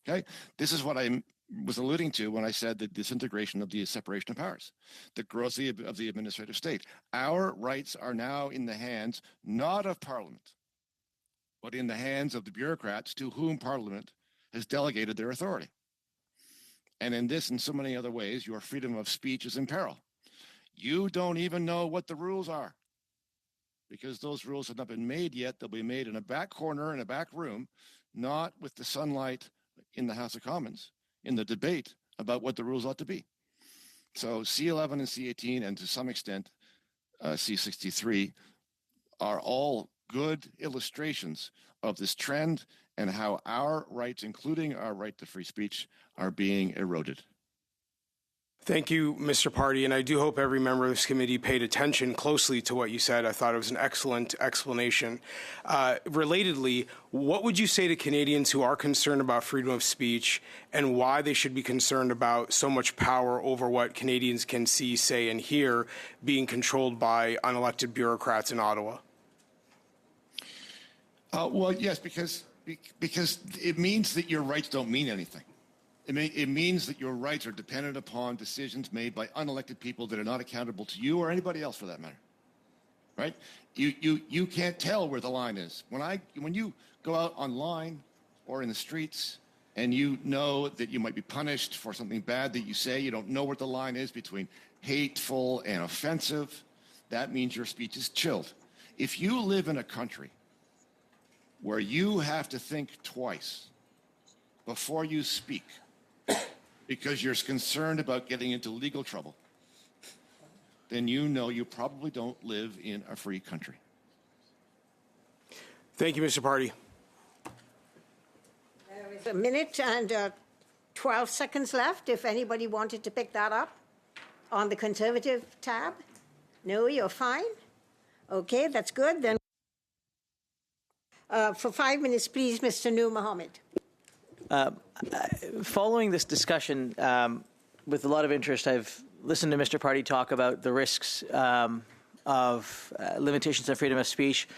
Okay? This is what I was alluding to when I said the disintegration of the separation of powers, the growth of the administrative state. Our rights are now in the hands not of Parliament, but in the hands of the bureaucrats to whom Parliament has delegated their authority. And in this and so many other ways, your freedom of speech is in peril. You don't even know what the rules are, because those rules have not been made yet. They'll be made in a back corner, in a back room, not with the sunlight in the House of Commons, in the debate about what the rules ought to be. So C11 and C18, and to some extent C63, are all good illustrations of this trend and how our rights, including our right to free speech, are being eroded. Thank you, Mr. Party, and I do hope every member of this committee paid attention closely to what you said. I thought it was an excellent explanation. Relatedly, what would you say to Canadians who are concerned about freedom of speech and why they should be concerned about so much power over what Canadians can see, say, and hear being controlled by unelected bureaucrats in Ottawa? Well, yes, because it means that your rights don't mean anything. It means that your rights are dependent upon decisions made by unelected people that are not accountable to you or anybody else for that matter, right? You can't tell where the line is. When you go out online or in the streets and you know that you might be punished for something bad that you say, you don't know where the line is between hateful and offensive, that means your speech is chilled. If you live in a country where you have to think twice before you speak, because you're concerned about getting into legal trouble, then you know you probably don't live in a free country. Thank you, Mr. Party. There is a minute and 12 seconds left if anybody wanted to pick that up on the Conservative tab. No, you're fine? Okay, that's good. Then for 5 minutes, please, Mr. Noor Mohammed. Following this discussion, with a lot of interest, I've listened to Mr. Party talk about the risks of limitations of freedom of speech.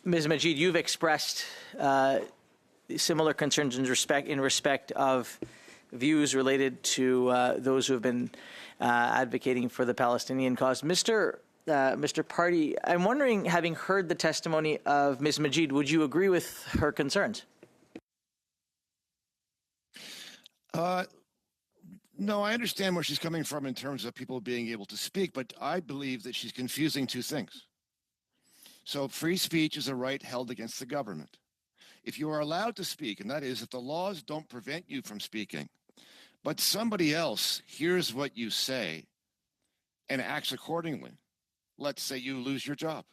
Ms. Majid, you've expressed similar concerns in respect of views related to those who have been advocating for the Palestinian cause. Mr. Party, I'm wondering, having heard the testimony of Ms. Majid, would you agree with her concerns? No, I understand where she's coming from in terms of people being able to speak, but I believe that she's confusing two things. So free speech is a right held against the government. If you are allowed to speak, and that is if the laws don't prevent you from speaking, but somebody else hears what you say and acts accordingly, let's say you lose your job,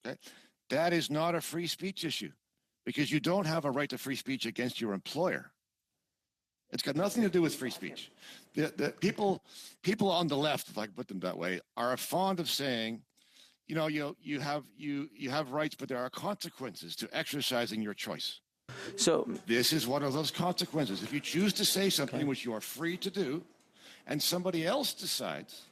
okay? That is not a free speech issue because you don't have a right to free speech against your employer. It's got nothing to do with free speech. The people on the left, if I can put them that way, are fond of saying, you know, you have rights, but there are consequences to exercising your choice. So this is one of those consequences. If you choose to say something which you are free to do, and somebody else decides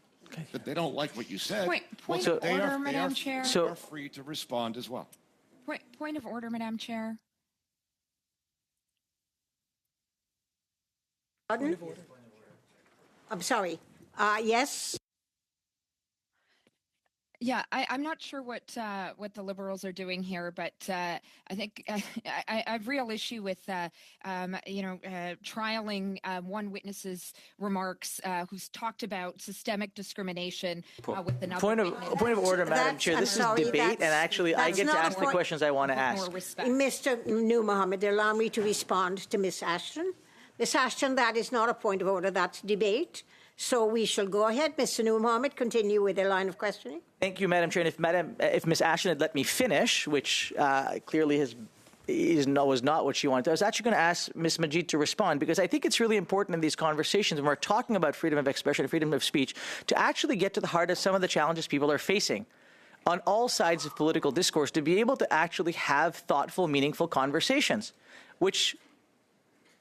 that they don't like what you said, Point of order, Madam Chair. They are free to respond as well. Point of order, Madam Chair. Pardon? I'm sorry. Yes. Yeah, I'm not sure what the Liberals are doing here, but I think I have real issue with trialing one witness's remarks who's talked about systemic discrimination with another. Point of order, Madam Chair. This is debate, and actually I get to ask the questions I want to ask. Mr. Noor Mohammed, allow me to respond to Ms. Ashton. Ms. Ashton, that is not a point of order. That's debate. So we shall go ahead. Mr. Noor Mohammed, continue with the line of questioning. Thank you, Madam Chair. And if Ms. Ashton had let me finish, which clearly was not what she wanted, I was actually going to ask Ms. Majid to respond, because I think it's really important in these conversations when we're talking about freedom of expression and freedom of speech to actually get to the heart of some of the challenges people are facing on all sides of political discourse, to be able to actually have thoughtful, meaningful conversations, which,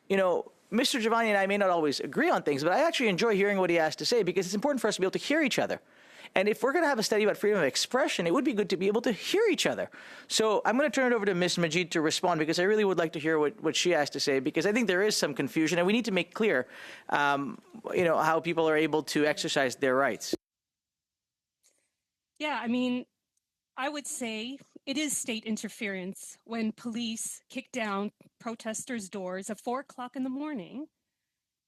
you know, Mr. Giovanni and I may not always agree on things, but I actually enjoy hearing what he has to say, because it's important for us to be able to hear each other. And if we're going to have a study about freedom of expression, it would be good to be able to hear each other. So I'm going to turn it over to Ms. Majid to respond, because I really would like to hear what she has to say, because I think there is some confusion, and we need to make clear, how people are able to exercise their rights. Yeah, I mean, I would say it is state interference when police kick down protesters' doors at 4 o'clock in the morning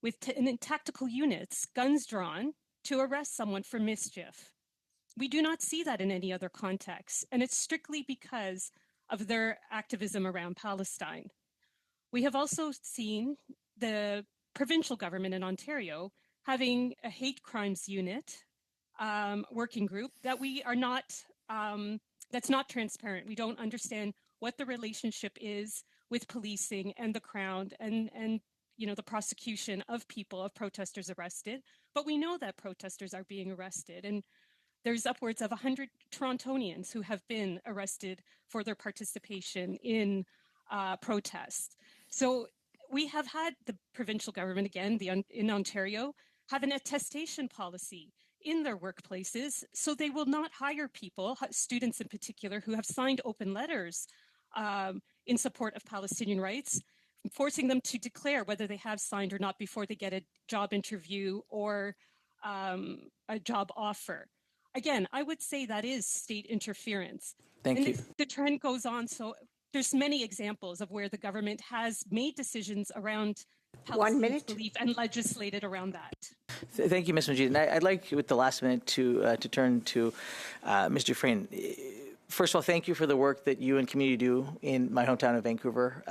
with tactical units, guns drawn, to arrest someone for mischief. We do not see that in any other context, and it's strictly because of their activism around Palestine. We have also seen the provincial government in Ontario having a hate crimes unit working group that we are not, that's not transparent. We don't understand what the relationship is with policing and the Crown and you know, the prosecution of people, of protesters arrested. But we know that protesters are being arrested, and there's upwards of 100 Torontonians who have been arrested for their participation in protests. So we have had the provincial government, again, in Ontario, have an attestation policy in their workplaces, so they will not hire people, students in particular, who have signed open letters in support of Palestinian rights, forcing them to declare whether they have signed or not before they get a job interview or a job offer. Again, I would say that is state interference. Thank you. The trend goes on, so there's many examples of where the government has made decisions around Palestinian belief and legislated around that. Thank you, Ms. Majid. And I'd like, with the last minute, to turn to Ms. Dufresne. First of all, thank you for the work that you and community do in my hometown of Vancouver.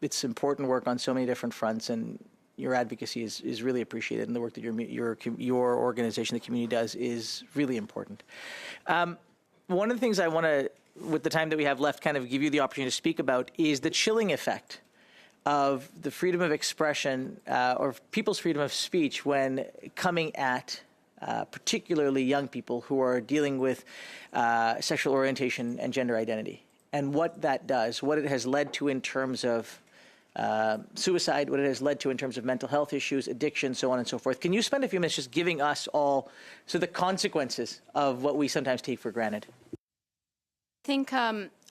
It's important work on so many different fronts, and your advocacy is really appreciated, and the work that your organization, the community, does is really important. One of the things I want to, with the time that we have left, kind of give you the opportunity to speak about is the chilling effect of the freedom of expression or people's freedom of speech when coming at particularly young people who are dealing with sexual orientation and gender identity, and what that does, what it has led to in terms of suicide, what it has led to in terms of mental health issues, addiction, so on and so forth. Can you spend a few minutes just giving us all the consequences of what we sometimes take for granted?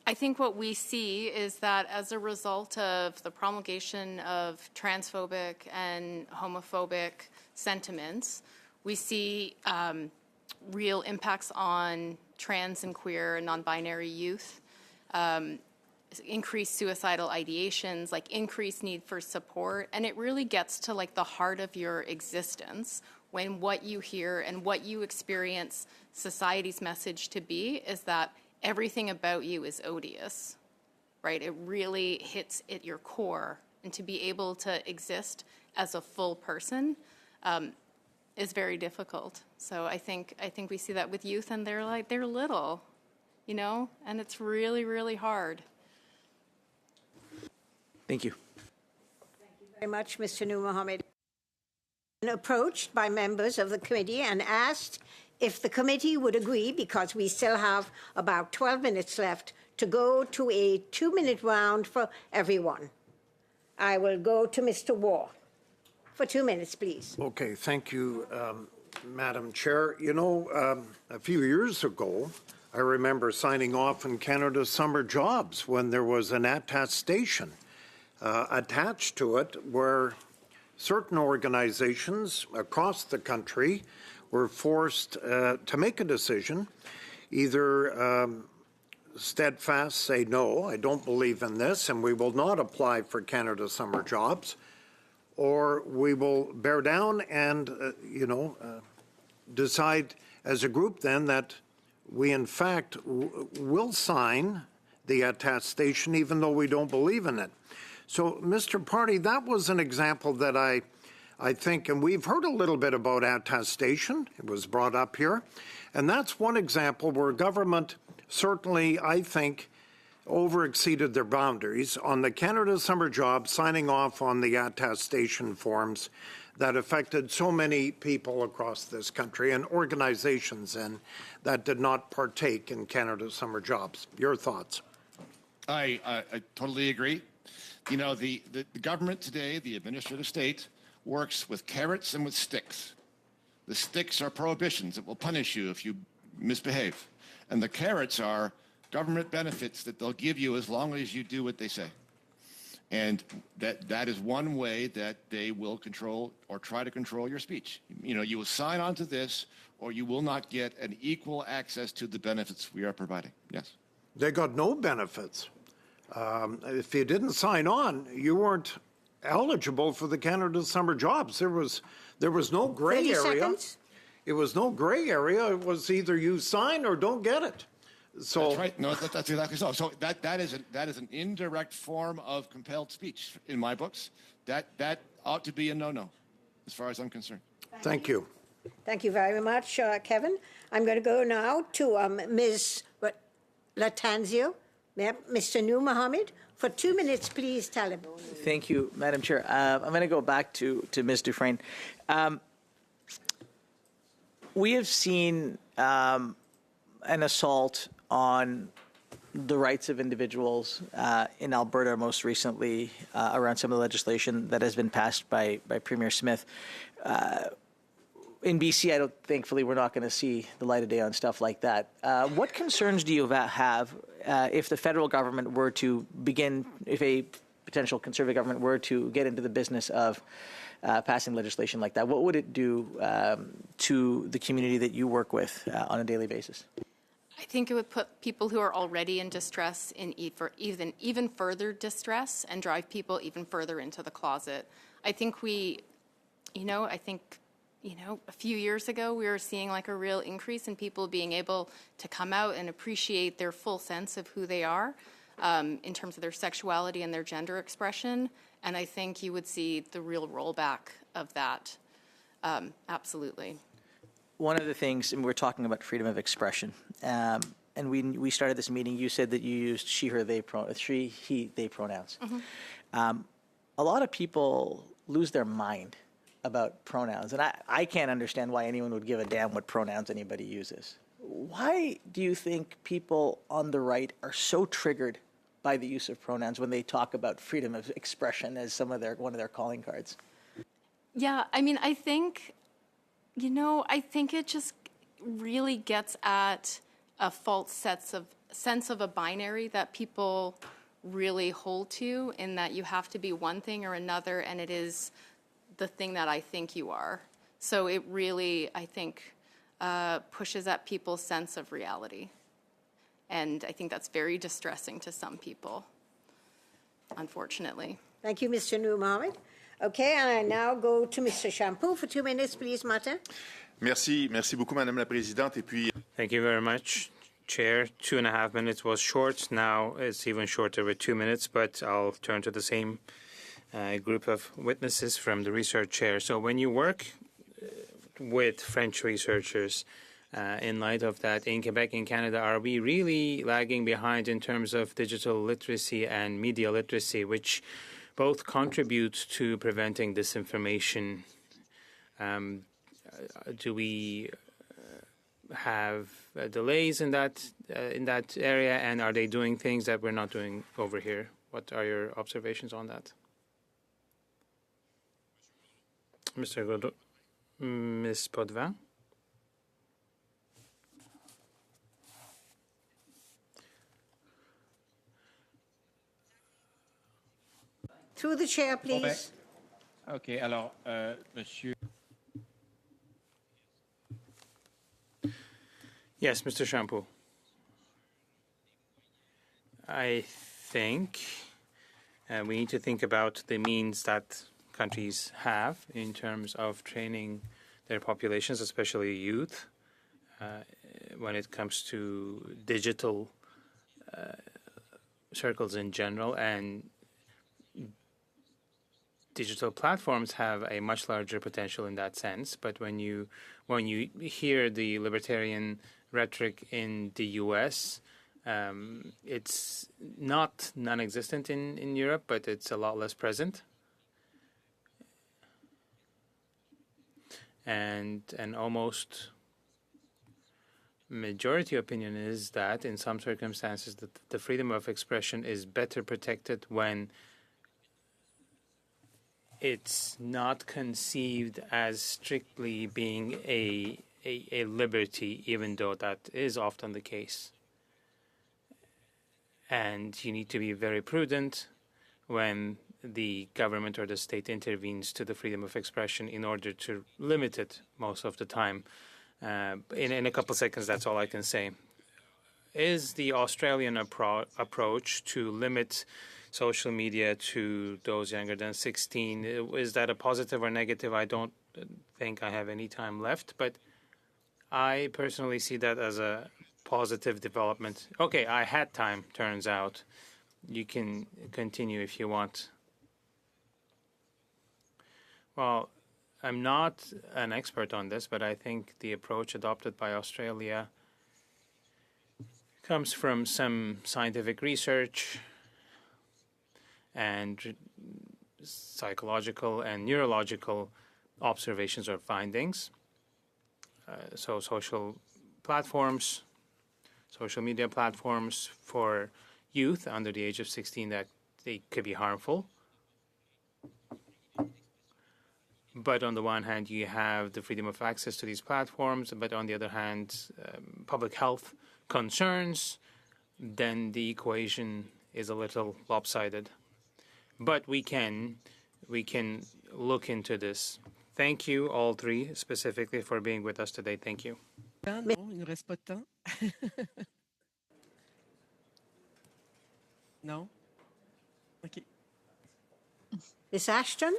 I think what we see is that as a result of the promulgation of transphobic and homophobic sentiments, we see real impacts on trans and queer and non-binary youth, increased suicidal ideations, like increased need for support, and it really gets to like the heart of your existence when what you hear and what you experience society's message to be is that everything about you is odious, right? It really hits at your core, and to be able to exist as a full person is very difficult. So I think we see that with youth, and they're little, you know, and it's really, really hard. Thank you. Thank you very much, Mr. Nur Mohammed. Approached by members of the committee and asked if the committee would agree, because we still have about 12 minutes left, to go to a 2-minute round for everyone. I will go to Mr. Waugh for 2 minutes, please. Okay, thank you, Madam Chair. You know, a few years ago, I remember signing off on Canada's summer jobs when there was an attestation attached to it where certain organizations across the country were forced to make a decision, either steadfast, say, no, I don't believe in this, and we will not apply for Canada's summer jobs, or we will bear down and, decide as a group then that we, in fact, will sign the attestation even though we don't believe in it. So, Mr. Party, that was an example that I think, and we've heard a little bit about attestation, it was brought up here, and that's one example where government certainly, I think, over-exceeded their boundaries on the Canada Summer Job, signing off on the attestation forms that affected so many people across this country and organizations that did not partake in Canada Summer Jobs. Your thoughts? I totally agree. You know, the government today, the administrative state, works with carrots and with sticks. The sticks are prohibitions that will punish you if you misbehave. And the carrots are government benefits that they'll give you as long as you do what they say. And that is one way that they will control or try to control your speech. You know, you will sign on to this or you will not get an equal access to the benefits we are providing. Yes. they got no benefits. If you didn't sign on, you weren't eligible for the Canada Summer Jobs. There was no gray 30 area. seconds. It was no gray area. It was either you sign or don't get it. So that's right. No, that's exactly so. So that is an indirect form of compelled speech in my books. That ought to be a no-no, as far as I'm concerned. Thank you. Thank you very much, Kevin. I'm going to go now to Ms. Latanzio. Mr. Noor Mohammed, for 2 minutes, please tell him. Thank you, Madam Chair. I'm going to go back to Ms. Dufresne. We have seen an assault on the rights of individuals in Alberta most recently around some of the legislation that has been passed by Premier Smith. In BC, thankfully, we're not going to see the light of day on stuff like that. What concerns do you have if the federal government were to begin, if a potential Conservative government were to get into the business of passing legislation like that? What would it do to the community that you work with on a daily basis? I think it would put people who are already in distress in even further distress and drive people even further into the closet. I think a few years ago, we were seeing like a real increase in people being able to come out and appreciate their full sense of who they are in terms of their sexuality and their gender expression. And I think you would see the real rollback of that. Absolutely. One of the things, and we're talking about freedom of expression, and we started this meeting, you said that you used she, her, they, he, they pronouns. Mm-hmm. A lot of people lose their mind about pronouns, and I can't understand why anyone would give a damn what pronouns anybody uses. Why do you think people on the right are so triggered by the use of pronouns when they talk about freedom of expression as one of their calling cards? Yeah, I mean, I think it just really gets at a false sense of a binary that people really hold to, in that you have to be one thing or another, and it is the thing that I think you are. So it really, I think, pushes at people's sense of reality. And I think that's very distressing to some people, unfortunately. Thank you, Mr. Noor Mohammed. Okay, and I now go to Mr. Shampoo for 2 minutes, please, Martin. Merci beaucoup, Madame la Présidente. Et puis, thank you very much, Chair. 2.5 minutes was short. Now it's even shorter with 2 minutes, but I'll turn to the same group of witnesses from the research chair. So when you work with French researchers, in light of that, in Quebec and Canada, are we really lagging behind in terms of digital literacy and media literacy, which both contribute to preventing disinformation? Do we have delays in that area, and are they doing things that we're not doing over here? What are your observations on that? Mr. Godot, Ms. Potvin. Through the chair, please. Okay, alors, Monsieur. Yes, Mr. Shampoo. I think we need to think about the means that countries have in terms of training their populations, especially youth, when it comes to digital circles in general. And digital platforms have a much larger potential in that sense. But when you hear the libertarian rhetoric in the U.S., it's not non-existent in Europe, but it's a lot less present. And an almost majority opinion is that in some circumstances the freedom of expression is better protected when it's not conceived as strictly being a liberty, even though that is often the case. And you need to be very prudent when the government or the state intervenes to the freedom of expression in order to limit it most of the time. In a couple seconds, that's all I can say. is the Australian approach to limit social media to those younger than 16. Is that a positive or negative? I don't think I have any time left, but I personally see that as a positive development. Okay, I had time, turns out. You can continue if you want. Well, I'm not an expert on this, but I think the approach adopted by Australia comes from some scientific research and psychological and neurological observations or findings. So social media platforms for youth under the age of 16, that they could be harmful. But on the one hand, you have the freedom of access to these platforms, but on the other hand, public health concerns, then the equation is a little lopsided. But we can look into this. Thank you, all three, specifically for being with us today. Thank you. Non, il ne reste pas de temps. Non? OK. Ms. Ashton?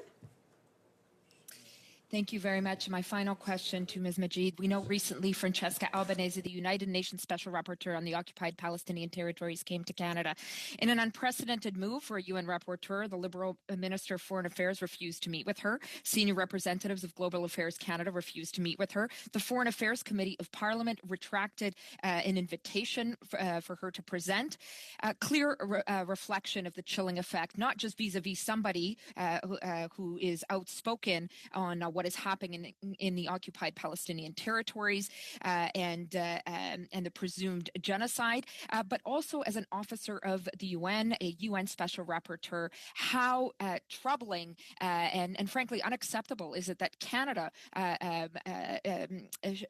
Thank you very much. My final question to Ms. Majid. We know recently Francesca Albanese, the United Nations Special Rapporteur on the occupied Palestinian territories, came to Canada. In an unprecedented move for a UN rapporteur, the Liberal Minister of Foreign Affairs refused to meet with her. Senior representatives of Global Affairs Canada refused to meet with her. The Foreign Affairs Committee of Parliament retracted an invitation for her to present. A clear reflection of the chilling effect, not just vis-a-vis somebody who is outspoken on what is happening in the occupied Palestinian territories and the presumed genocide, but also as an officer of the UN, a UN Special Rapporteur. How troubling and frankly unacceptable is it that Canada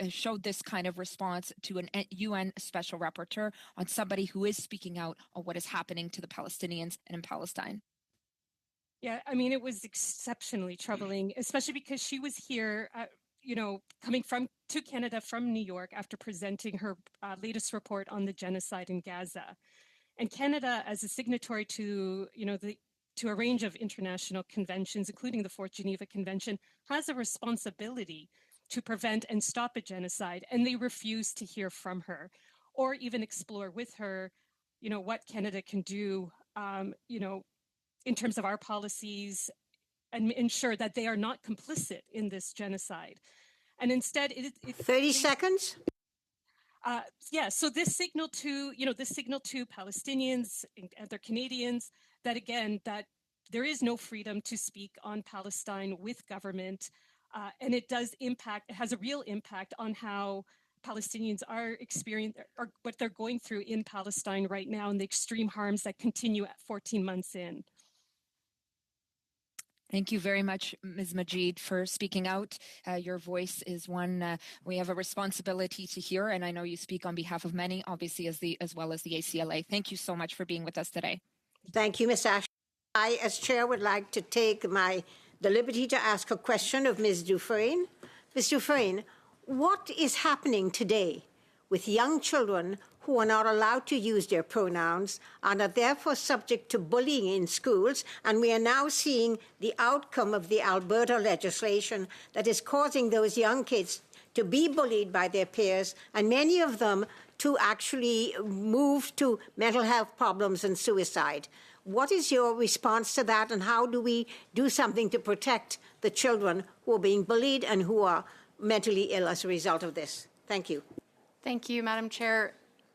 showed this kind of response to an UN Special Rapporteur on somebody who is speaking out on what is happening to the Palestinians and in Palestine? Yeah, I mean, it was exceptionally troubling, especially because she was here, coming to Canada from New York after presenting her latest report on the genocide in Gaza. And Canada, as a signatory to, to a range of international conventions, including the Fourth Geneva Convention, has a responsibility to prevent and stop a genocide. And they refused to hear from her or even explore with her, what Canada can do, in terms of our policies and ensure that they are not complicit in this genocide. And instead, 30 seconds. Yeah, so this signal to, Palestinians and other Canadians that, again, that there is no freedom to speak on Palestine with government. And it has a real impact on how Palestinians are experiencing or what they're going through in Palestine right now and the extreme harms that continue at 14 months in. Thank you very much, Ms. Majid, for speaking out. Your voice is one we have a responsibility to hear, and I know you speak on behalf of many, obviously, as well as the ACLA. Thank you so much for being with us today. Thank you, Ms. Ashton. I, as chair, would like to take the liberty to ask a question of Ms. Dufresne. Ms. Dufresne, what is happening today with young children who are not allowed to use their pronouns and are therefore subject to bullying in schools? And we are now seeing the outcome of the Alberta legislation that is causing those young kids to be bullied by their peers, and many of them to actually move to mental health problems and suicide. What is your response to that, and how do we do something to protect the children who are being bullied and who are mentally ill as a result of this? Thank you. Thank you, Madam Chair.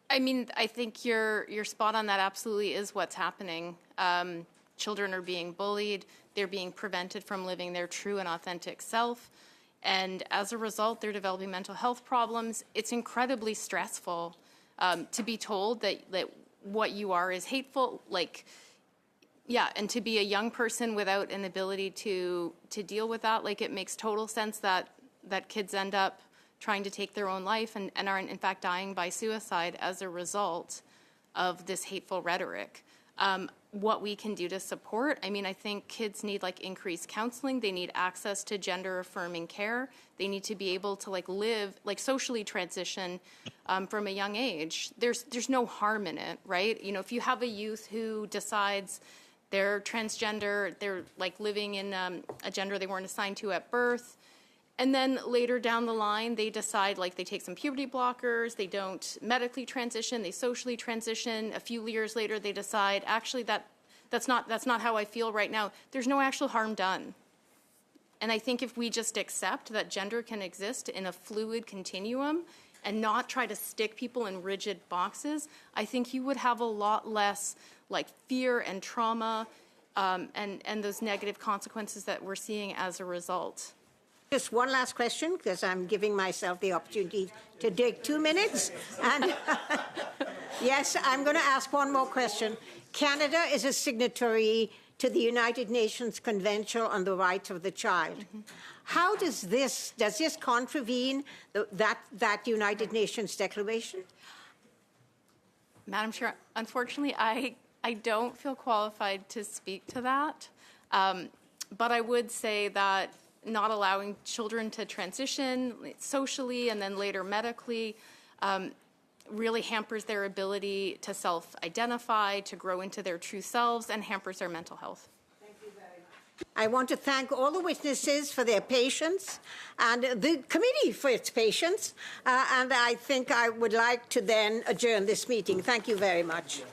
I mean, I think you're spot on. That absolutely is what's happening. Children are being bullied. They're being prevented from living their true and authentic self. And as a result, they're developing mental health problems. It's incredibly stressful to be told that what you are is hateful. And to be a young person without an ability to deal with that, it makes total sense that kids end up trying to take their own life and are in fact dying by suicide as a result of this hateful rhetoric. what we can do to support. I mean, I think kids need like increased counseling. They need access to gender affirming care. They need to be able to like live, like socially transition from a young age. There's no harm in it, right? You know, if you have a youth who decides they're transgender, they're like living in a gender they weren't assigned to at birth, and then later down the line, they decide, like, they take some puberty blockers, they don't medically transition, they socially transition. A few years later, they decide, actually, that's not how I feel right now. There's no actual harm done. And I think if we just accept that gender can exist in a fluid continuum and not try to stick people in rigid boxes, I think you would have a lot less, like, fear and trauma and those negative consequences that we're seeing as a result. Just one last question, because I'm giving myself the opportunity to take 2 minutes. And yes, I'm going to ask one more question. Canada is a signatory to the United Nations Convention on the Rights of the Child. How does this contravene that United Nations declaration? Madam Chair, unfortunately, I don't feel qualified to speak to that. But I would say that not allowing children to transition socially and then later medically really hampers their ability to self-identify, to grow into their true selves, and hampers their mental health. Thank you very much. I want to thank all the witnesses for their patience and the committee for its patience. And I think I would like to then adjourn this meeting. Thank you very much.